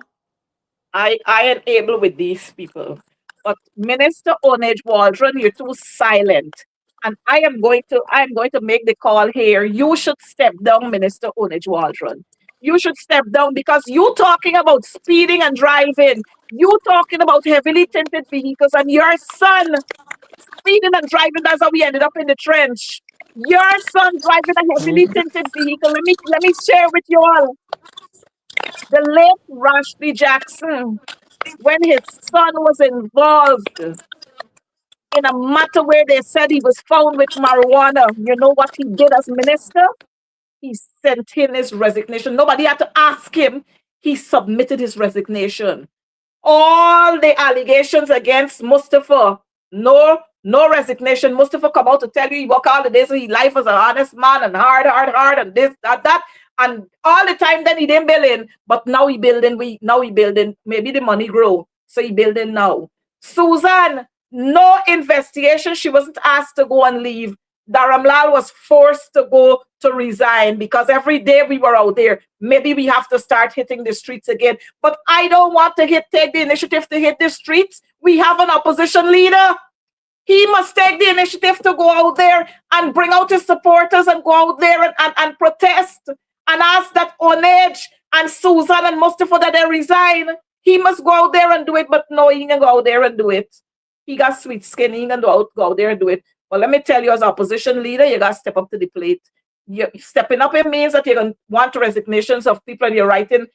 I enable with these people. But Minister Onage Waldron, you're too silent. And I am going to make the call here. You should step down, Minister Onage Waldron. You should step down, because you talking about speeding and driving. You talking about heavily tinted vehicles, and your son speeding and driving. That's how we ended up in the trench. Your son driving a heavily Mhm. tinted vehicle. Let me share with you all. The late Rashby Jackson, when his son was involved in a matter where they said he was found with marijuana, you know what he did as minister? He sent in his resignation. Nobody had to ask him. He submitted his resignation. All the allegations against Mustafa, no resignation. Mustafa come out to tell you he work all the days of his life as an honest man and hard, and this, that. And all the time then he didn't building, but now he building, now he building. Maybe the money grow. So he building now. Susan, no investigation. She wasn't asked to go and leave. Dharamlal was forced to go to resign, because every day we were out there. Maybe we have to start hitting the streets again. But I don't want to take the initiative to hit the streets. We have an opposition leader. He must take the initiative to go out there and bring out his supporters and go out there and protest and ask that Onage and Susan and Mustafa that they resign. He must go out there and do it, but no, he can go out there and do it. He got sweet skin. He can go out there and do it. Well, let me tell you, as opposition leader, you got to step up to the plate. Stepping up, it means that you're going to want resignations of people, and you're writing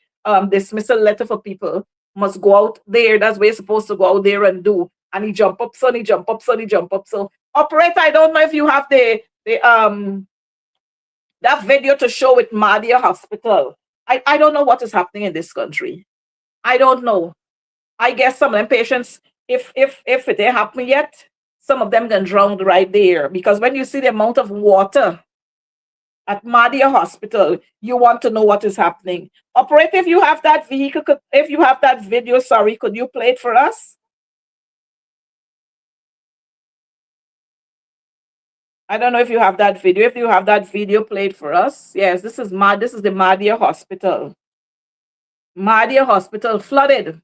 dismissal letter for people. Must go out there. That's what you're supposed to go out there and do. And he jump up, son, he jump up, son, he jump up. So, operator, I don't know if you have the that video to show with Madia Hospital. I don't know what is happening in this country. I don't know. I guess some of them patients, if it ain't happened yet, some of them can drown right there. Because when you see the amount of water at Madia Hospital, you want to know what is happening. Operator, if you have that vehicle, if you have that video, sorry, could you play it for us? I don't know if you have that video. If you have that video, played for us. Yes, this is the Madia Hospital. Madia Hospital flooded.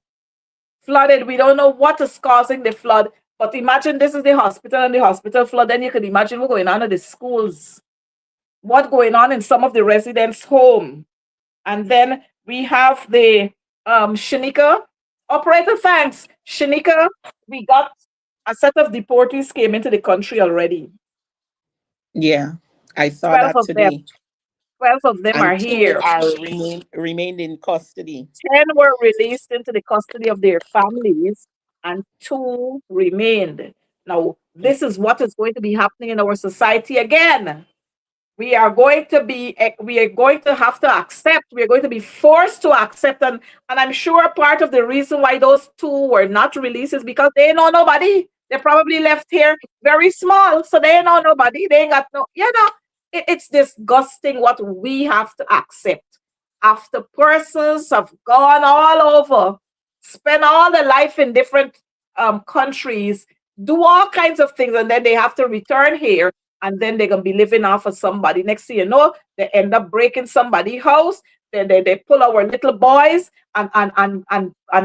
Flooded. We don't know what is causing the flood. But imagine this is the hospital and the hospital flood. Then you can imagine what's going on at the schools. What's going on in some of the residents' home. And then we have the Shanika. Operator, thanks. Shanika, we got a set of deportees came into the country already. Yeah, I saw 12 that of them. today. 12 of them are And two here. are remained in custody. 10 were released into the custody of their families, and 2 remained. Now, this is what is going to be happening in our society again. We are going to have to accept, we are going to be forced to accept, and I'm sure part of the reason why those 2 were not released is because they know nobody. They probably left here very small, so they know nobody. They ain't got no, it's disgusting what we have to accept after persons have gone all over, spend all their life in different countries, do all kinds of things, and then they have to return here, and then they're gonna be living off of somebody. Next thing you know, they end up breaking somebody's house. They pull our little boys and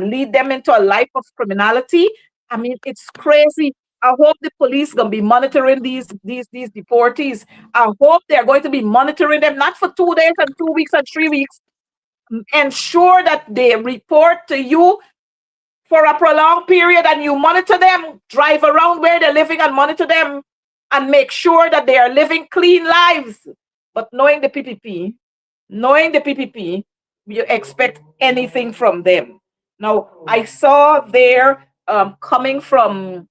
lead them into a life of criminality. I mean, it's crazy. I hope the police gonna be monitoring these deportees. I hope they're going to be monitoring them not for 2 days and 2 weeks and 3 weeks. Ensure that they report to you for a prolonged period, and you monitor them, drive around where they're living and monitor them and make sure that they are living clean lives. But knowing the PPP, you expect anything from them. Now, I saw there coming from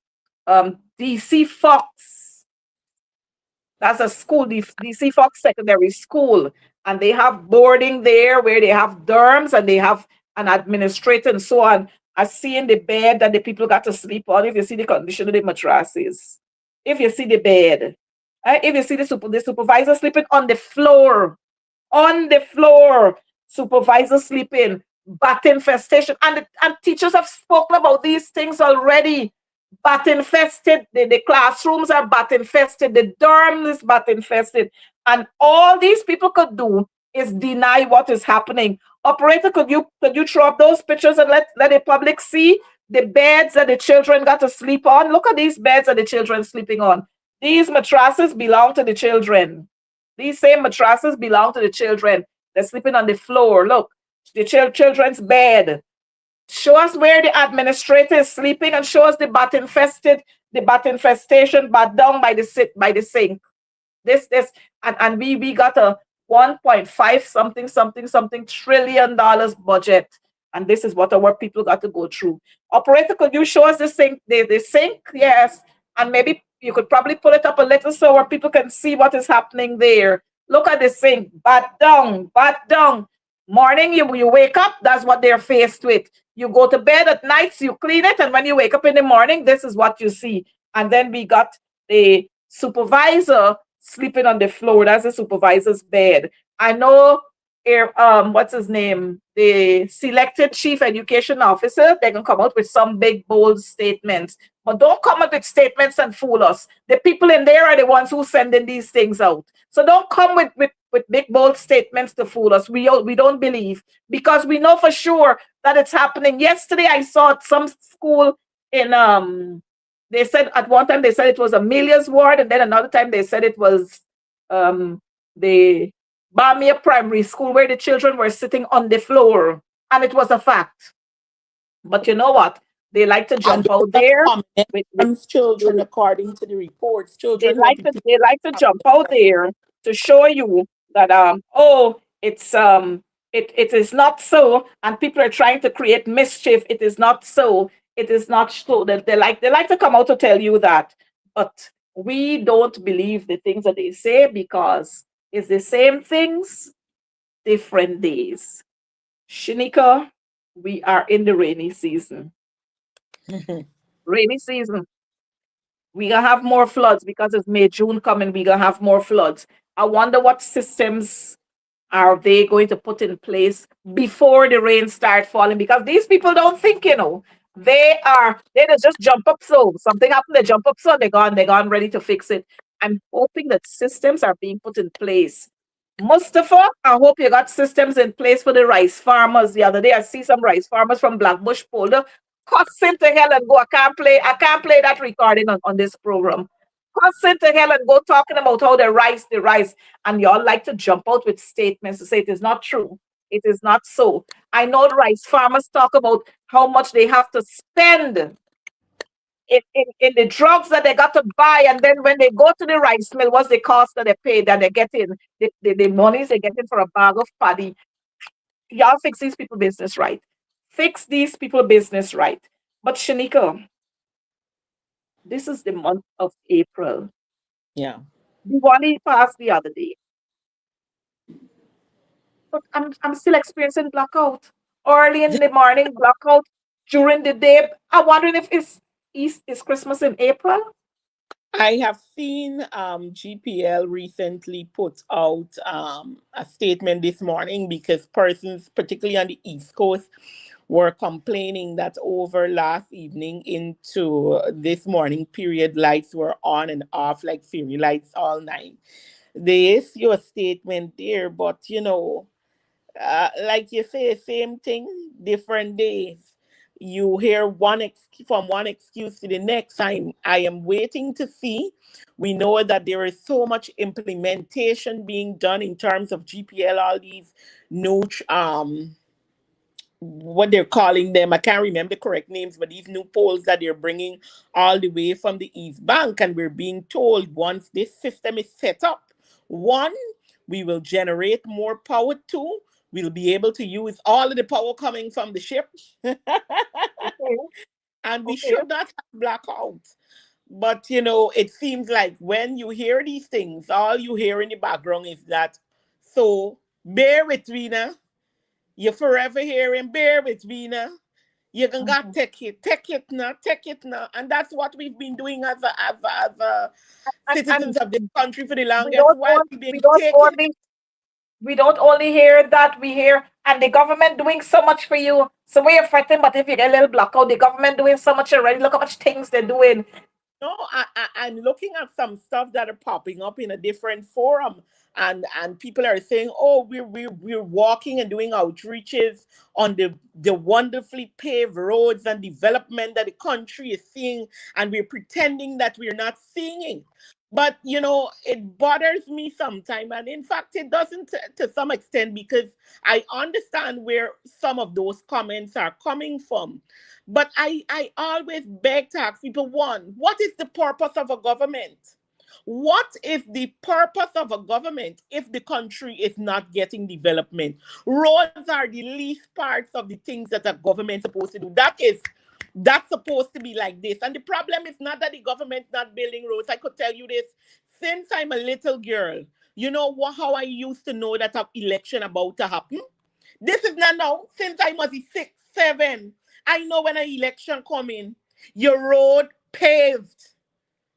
DC Fox. That's a school, DC Fox Secondary School. And they have boarding there where they have dorms and they have an administrator and so on. I see in the bed that the people got to sleep on. If you see the condition of the mattresses, if you see the bed, if you see the supervisor sleeping on the floor, supervisor sleeping, bat infestation, and teachers have spoken about these things already. Bat infested, the classrooms are bat infested, the dorm is bat infested, and all these people could do is deny what is happening. Operator, could you throw up those pictures and let the public see the beds that the children got to sleep on? Look at these beds that the children sleeping on. These mattresses belong to the children. These same mattresses belong to the children. They're sleeping on the floor. Look, the children's bed. Show us where the administrator is sleeping and show us the bat infestation, bat down by the sink. This and we got a 1.5 something trillion budget, and this is what our people got to go through. Operator, could you show us the sink? Yes, and maybe you could probably pull it up a little so our people can see what is happening there. Look at the sink, bat down, bat down. Morning, you wake up, that's what they're faced with. You go to bed at night, you clean it, and when you wake up in the morning, this is what you see. And then we got the supervisor sleeping on the floor. That's the supervisor's bed. I know what's his name? The selected chief education officer, they can come out with some big bold statements. But don't come up with statements and fool us. The people in there are the ones who sending these things out. So don't come with big bold statements to fool us. We don't believe, because we know for sure that it's happening. Yesterday I saw at some school in they said at one time they said it was Amelia's ward, and then another time they said it was the Bamia Primary School, where the children were sitting on the floor, and it was a fact. But you know what? They like to jump out there with children, according to the reports. Children they like to jump out there to show you that it is not so, and people are trying to create mischief. It is not so. It is not so. They like to come out to tell you that, but we don't believe the things that they say, because it's the same things, different days. Shanika, we are in the rainy season. Rainy season. We gonna have more floods because it's May, June coming. We gonna have more floods. I wonder what systems are they going to put in place before the rain start falling? Because these people don't think, they just jump up. So something happened, they jump up. So they're gone ready to fix it. I'm hoping that systems are being put in place. Mustafa, I hope you got systems in place for the rice farmers. The other day, I see some rice farmers from Blackbush Polder cussing to hell and go. I can't play that recording on this program. Cussing to hell and go talking about how the rice, and y'all like to jump out with statements to say it is not true. It is not so. I know the rice farmers talk about how much they have to spend in the drugs that they got to buy, and then when they go to the rice mill, what's the cost that they pay, that they get in, the monies they get in for a bag of paddy. Y'all fix these people business right. Fix these people business right. But Shanika, this is the month of April. Yeah. Diwali passed the other day, but I'm still experiencing blackout. Early in the morning, blackout during the day. I'm wondering if is Christmas in April? I have seen GPL recently put out a statement this morning, because persons, particularly on the East Coast, were complaining that over last evening into this morning period, lights were on and off like fairy lights all night. They issue a statement there, but like you say, same thing, different days. You hear from one excuse to the next. I am waiting to see. We know that there is so much implementation being done in terms of GPL, all these new what they're calling them. I can't remember the correct names, but these new poles that they're bringing all the way from the East Bank. And we're being told once this system is set up, one, we will generate more power. Two, we'll be able to use all of the power coming from the ship. Okay, And we okay. should not have blackouts. But you know, it seems like when you hear these things, all you hear in the background is that. So bear with Rena. You're forever hearing bear with Rena. You can got Mhm. take it now, take it now. And that's what we've been doing as a citizens And of this country for the we longest don't while. want We've been we don't taking. only we don't only hear that, we hear and the government doing so much for you. So we're fighting, but if you get a little blackout, the government doing so much already. Look how much things they're doing. No, I'm looking at some stuff that are popping up in a different forum, and people are saying, "Oh, we're walking and doing outreaches on the wonderfully paved roads and development that the country is seeing, and we're pretending that we're not seeing it." But you know, it bothers me sometimes, and in fact, it doesn't to some extent because I understand where some of those comments are coming from. But I always beg to ask people, one, what is the purpose of a government? What is the purpose of a government if the country is not getting development? Roads are the least parts of the things that a government is supposed to do. That's supposed to be like this. And the problem is not that the government's not building roads. I could tell you this since I'm a little girl. You know how I used to know that an election about to happen? This is not now. Since I was 6, 7, I know when an election coming, your road paved,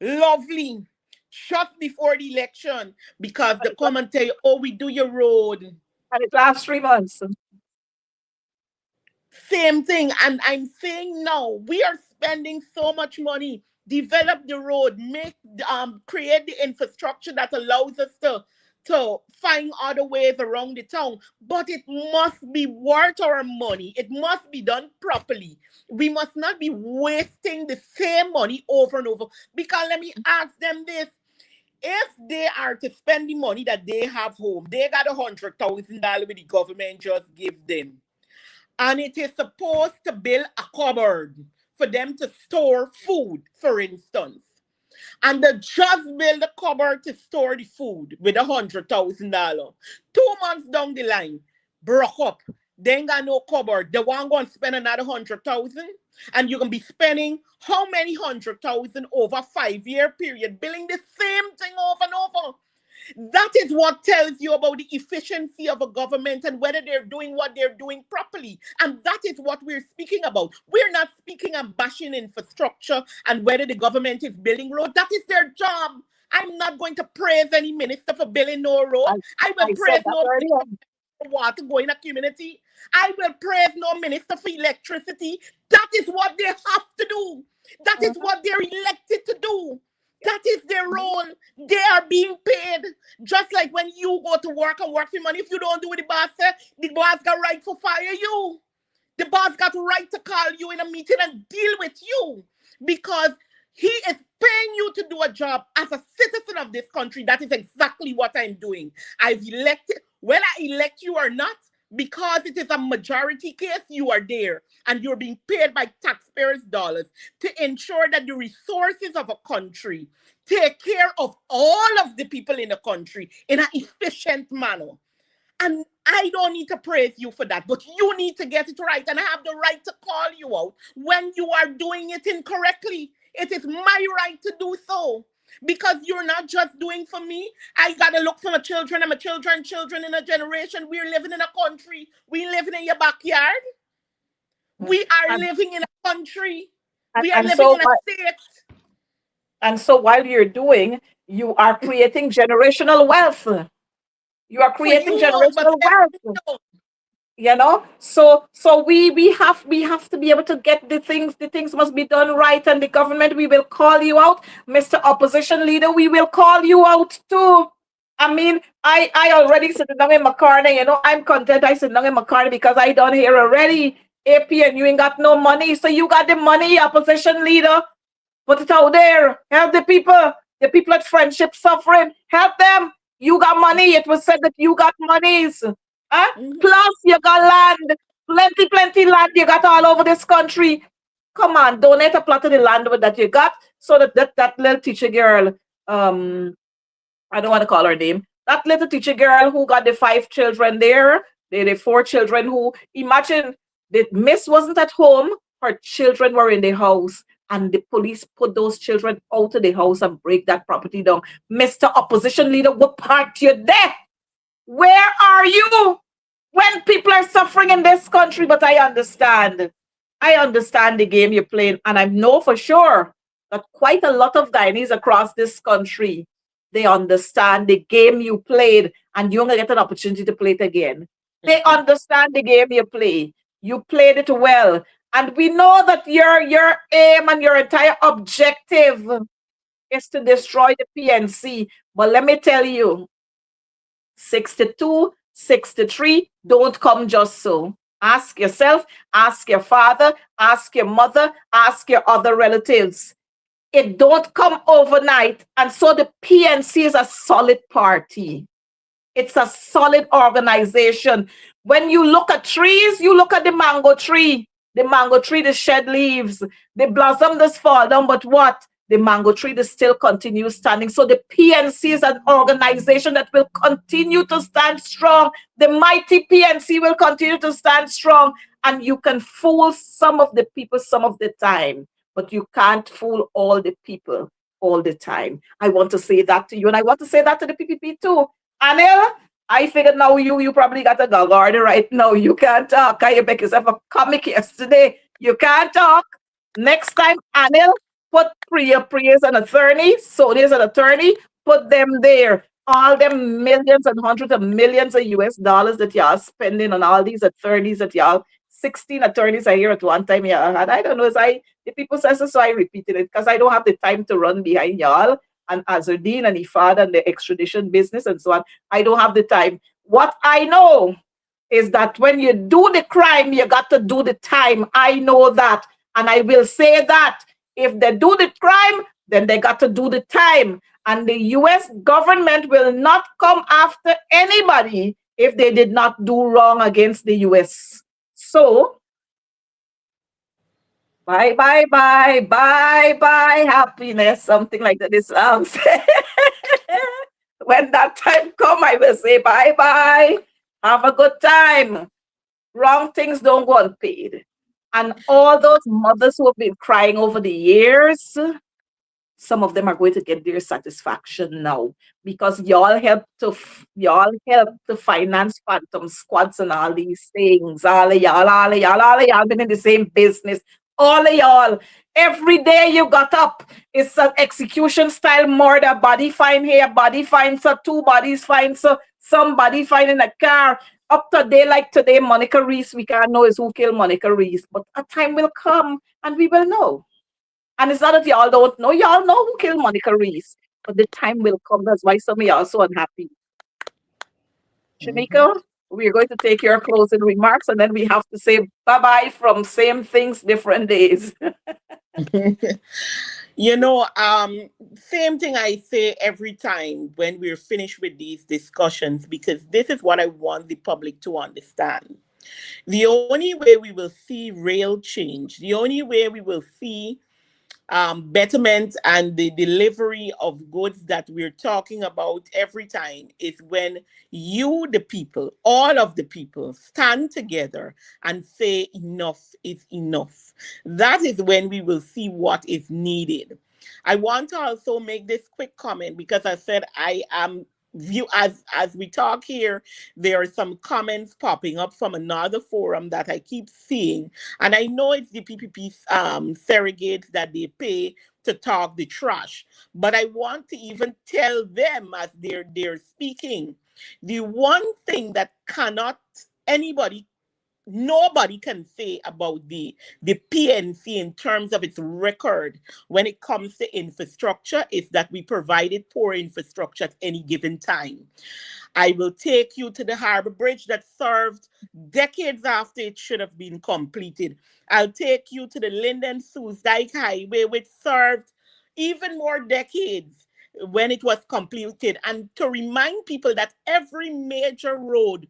lovely, just before the election, because And they come and tell you, "Oh, we do your road." it lasts 3 months. Same thing. And I'm saying now, we are spending so much money, develop the road, create the infrastructure that allows us to find other ways around the town. But it must be worth our money. It must be done properly. We must not be wasting the same money over and over. Because let me ask them this. If they are to spend the money that they have home, they got $100,000 with the government just give them, and it is supposed to build a cupboard for them to store food, for instance. And they just build a cupboard to store the food with $100,000. 2 months down the line, broke up. They ain't got no cupboard. They want to go and spend another 100,000. And you're gonna be spending how many 100,000 over a 5 year period, building the same thing over and over. That is what tells you about the efficiency of a government and whether they're doing what they're doing properly. And that is what we're speaking about. We're not speaking and bashing infrastructure and whether the government is building roads. That is their job. I'm not going to praise any minister for building no road. I, I will I said praise that no earlier. water go in a community. I will praise no minister for electricity. That is what they have to do. That is Mhm. what they're elected to do. Yeah. That is their Mhm. role. They are being paid. Just like when you go to work and work for money, if you don't do what the boss said, the boss got right to fire you. The boss got right to call you in a meeting and deal with you because he is paying you to do a job as a citizen of this country. That is exactly what I'm doing. I've elected, whether I elect you or not, because it is a majority case, you are there and you're being paid by taxpayers' dollars to ensure that the resources of a country take care of all of the people in the country in an efficient manner. And I don't need to praise you for that, but you need to get it right. And I have the right to call you out when you are doing it incorrectly. It is my right to do so. Because you're not just doing for me. I gotta look for my children and my children in a generation. We're living in a country. We living in your backyard. We are And, living in a country. and We are and living so in a state. and so while you're doing, you are creating generational wealth. You are For creating you, but generational wealth. no. So we have to be able to get the things must be done right, and the government, we will call you out, Mr. Opposition Leader, we will call you out too. I mean, I already sitting down in McCartney, I'm content I sit down in McCartney because I done here already. AP, and you ain't got no money, so you got the money, Opposition Leader. Put it out there. Help the people at Friendship suffering. Help them. You got money. It was said that you got monies. Huh? Mhm. Plus, you got land. Plenty land you got all over this country. Come on, donate a plot of the land that you got so that little teacher girl, um, I don't want to call her name. That little teacher girl who got the 5 children there, the 4 children who, imagine, the miss wasn't at home, her children were in the house, and the police put those children out of the house and break that property down. Mr. Opposition Leader, what part you there? Where are you when people are suffering in this country? But I understand. I understand the game you're playing, and I know for sure that quite a lot of Guyanese across this country, they understand the game you played, and you're gonna get an opportunity to play it again. They understand the game you play. You played it well, and we know that your aim and your entire objective is to destroy the PNC. But let me tell you, 62, 63 don't come just so. Ask yourself, ask your father, ask your mother, ask your other relatives. It don't come overnight. And so the PNC is a solid party. It's a solid organization. When you look at trees, you look at the mango tree. The mango tree, the shed leaves. The blossom does fall down, but what? The mango tree does still continue standing. So the PNC is an organization that will continue to stand strong. The mighty PNC will continue to stand strong. And you can fool some of the people some of the time, but you can't fool all the people all the time. I want to say that to you, and I want to say that to the PPP too. Anil, I figured now you probably got a gag order right now. You can't talk. You make yourself a comic yesterday. You can't talk. Next time, Anil, put Priya's an attorney, Sonia's an attorney, put them there. All them millions and hundreds of millions of US dollars that y'all spending on all these attorneys that y'all 16 attorneys I hear at one time, yeah. And I don't know, the people says so I repeated it because I don't have the time to run behind y'all and Azardine and Ifad and the extradition business and so on. I don't have the time. What I know is that when you do the crime, you got to do the time. I know that. And I will say that if they do the crime, then they got to do the time. And the US government will not come after anybody if they did not do wrong against the US. So, bye, bye, bye, bye, bye, happiness, something like that. This when that time come, I will say bye, bye. Have a good time. Wrong things don't go unpaid. And all those mothers who have been crying over the years, some of them are going to get their satisfaction now because y'all help to finance phantom squads and all these things. All of y'all been in the same business. All of y'all. Every day you got up, it's an execution style murder. Body find here, body find so 2 bodies find so somebody find in a car. Up to a day like today, Monica Reese, we can't know is who killed Monica Reese, but a time will come and we will know. And it's not that y'all don't know. Y'all know who killed Monica Reese. But the time will come. That's why some of y'all are so unhappy. Shamika, we're going to take your closing remarks and then we have to say bye-bye from same things, different days. You know, same thing I say every time when we're finished with these discussions, because this is what I want the public to understand. The only way we will see real change, the only way we will see betterment and the delivery of goods that we're talking about every time is when you, the people, all of the people, stand together and say enough is enough. That is when we will see what is needed. I want to also make this quick comment because I said I am view as we talk here, there are some comments popping up from another forum that I keep seeing, and I know it's the PPP surrogates that they pay to talk the trash, but I want to even tell them as they're speaking, the one thing that cannot anybody nobody can say about the PNC in terms of its record when it comes to infrastructure is that we provided poor infrastructure at any given time. I will take you to the Harbor Bridge that served decades after it should have been completed. I'll take you to the Linden Sioux Dike Highway, which served even more decades when it was completed. And to remind people that every major road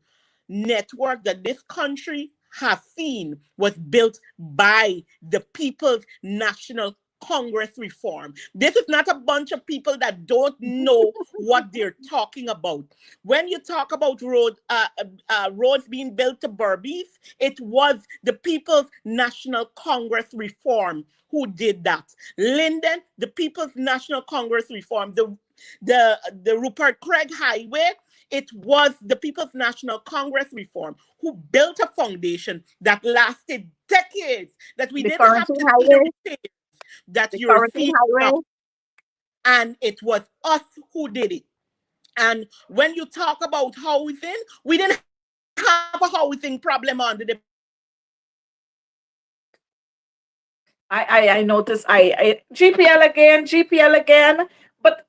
network that this country have seen was built by the People's National Congress reform. This is not a bunch of people that don't know what they're talking about. When you talk about roads being built to Berbice, it was the People's National Congress reform who did that. Linden, the People's National Congress reform. The Rupert Craig Highway, it was the People's National Congress reform who built a foundation that lasted decades, that we The didn't have Quarantine to see the Highway, repairs that the you're Quarantine seeing now. Highway. And it was us who did it. And when you talk about housing, we didn't have a housing problem under the I notice I GPL again, but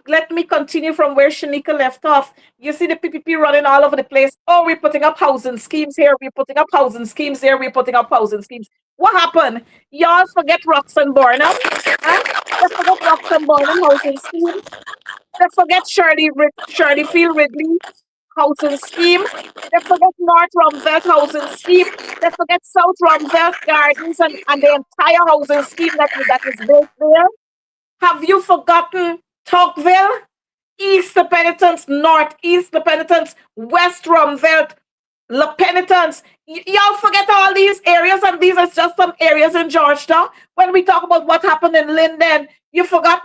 let me continue from where Shanika left off. You see the PPP running all over the place. Oh, we're putting up housing schemes here. We're putting up housing schemes there. We're putting up housing schemes. What happened? Y'all forget Roxanne Burnham? Huh? They forget Roxanne Burnham housing scheme. They forget Shirley Field Ridley housing scheme. They forget North Rumvelt housing scheme. They forget South Rumvelt Gardens and the entire housing scheme that is built there. Have you forgotten Tocqueville? East the Penitence, North East the Penitence, West Rumvelt, La Penitence. Y'all forget all these areas, and these are just some areas in Georgetown. When we talk about what happened in Linden, you forget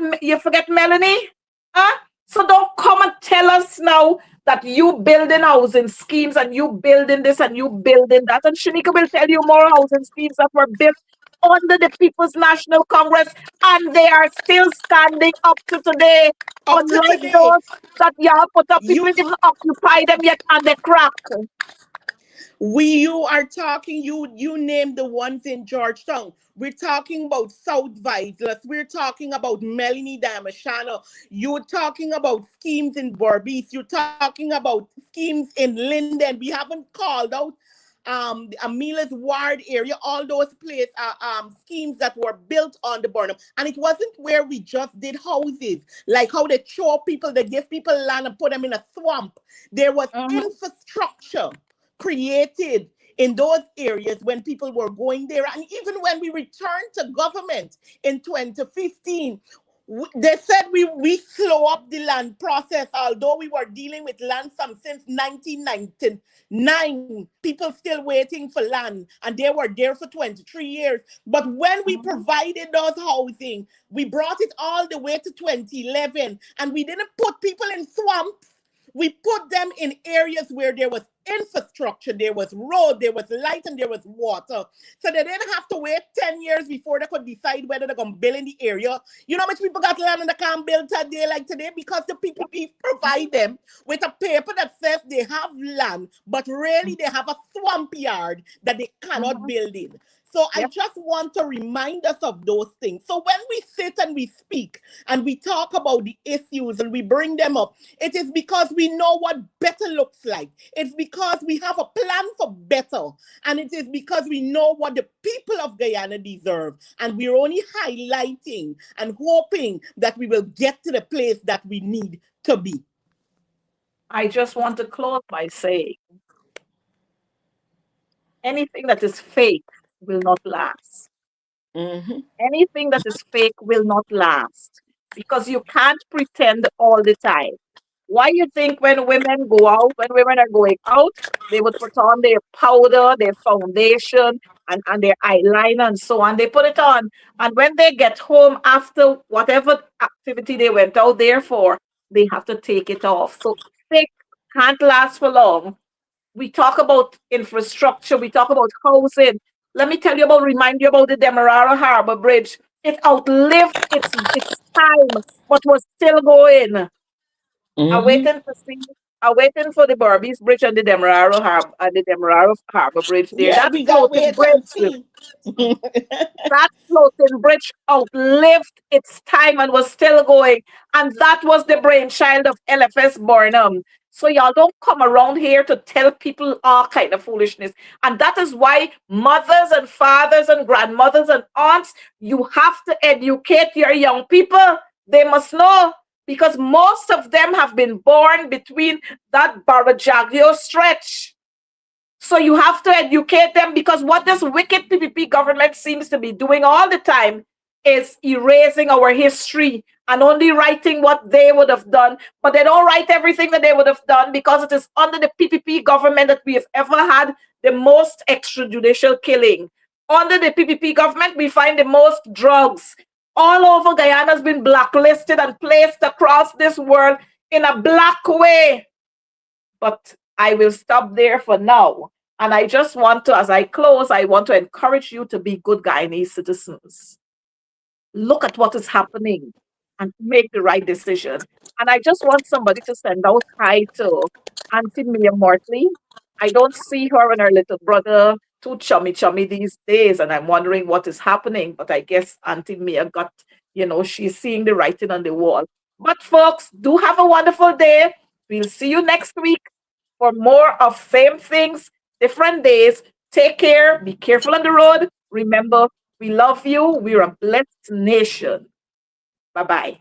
Melanie? Huh? So don't come and tell us now that you building housing schemes and you building this and you building that. And Shanika will tell you more housing schemes that were built under the People's National Congress, and they are still standing up to today. up to Unlike today. those that y'all put up, people You didn't even occupy them yet, and they crack. you are talking, you name the ones in Georgetown. We're talking about South Viceless. We're talking about Melanie Damashana. You're talking about schemes in Berbice. You're talking about schemes in Linden. We haven't called out the Amelia's Ward area, all those places schemes that were built on the Burnham. And it wasn't where we just did houses, like how they show people, they give people land and put them in a swamp. There was Mhm. infrastructure created in those areas when people were going there. And even when we returned to government in 2015, they said we slow up the land process, although we were dealing with land from since 1999. People still waiting for land, and they were there for 23 years. But when we Mhm. provided those housing, we brought it all the way to 2011, and we didn't put people in swamps. We put them in areas where there was infrastructure, there was road, there was light, and there was water. So they didn't have to wait 10 years before they could decide whether they're going to build in the area. You know how much people got land and they can't build today like today? Because the PPP provide them with a paper that says they have land, but really they have a swamp yard that they cannot Mhm. build in. So I Yep. just want to remind us of those things. So when we sit and we speak and we talk about the issues and we bring them up, it is because we know what better looks like. It's because we have a plan for better. And it is because we know what the people of Guyana deserve. And we're only highlighting and hoping that we will get to the place that we need to be. I just want to close by saying anything that is fake will not last. Mm-hmm. Anything that is fake will not last because you can't pretend all the time. Why you think when women are going out, they would put on their powder, their foundation, and their eyeliner and so on. They put it on. And when they get home after whatever activity they went out there for, they have to take it off. So fake can't last for long. We talk about infrastructure, we talk about housing. Let me remind you about the Demerara Harbor Bridge. It outlived its time, but was still going. I'm Mm-hmm. waiting to see. I'm waiting for the Berbice Bridge and the Demerara Harbor Bridge there. Yeah, we got to wait and see. That floating bridge outlived its time and was still going. And that was the brainchild of LFS Burnham. So y'all don't come around here to tell people all kind of foolishness. And that is why mothers and fathers and grandmothers and aunts, you have to educate your young people. They must know because most of them have been born between that Barajagio stretch. So you have to educate them, because what this wicked PPP government seems to be doing all the time is erasing our history and only writing what they would have done. But they don't write everything that they would have done, because it is under the PPP government that we have ever had the most extrajudicial killing. Under the PPP government, we find the most drugs. All over Guyana has been blacklisted and placed across this world in a black way. But I will stop there for now. And I just want to, as I close, I want to encourage you to be good Guyanese citizens. Look at what is happening and make the right decision. And I just want somebody to send out hi to Auntie Mia Mortley. I don't see her and her little brother too chummy chummy these days, and I'm wondering what is happening. But I guess Auntie Mia got, she's seeing the writing on the wall. But folks, do have a wonderful day. We'll see you next week for more of same things, different days. Take care. Be careful on the road. Remember, we love you. We're a blessed nation. Bye bye.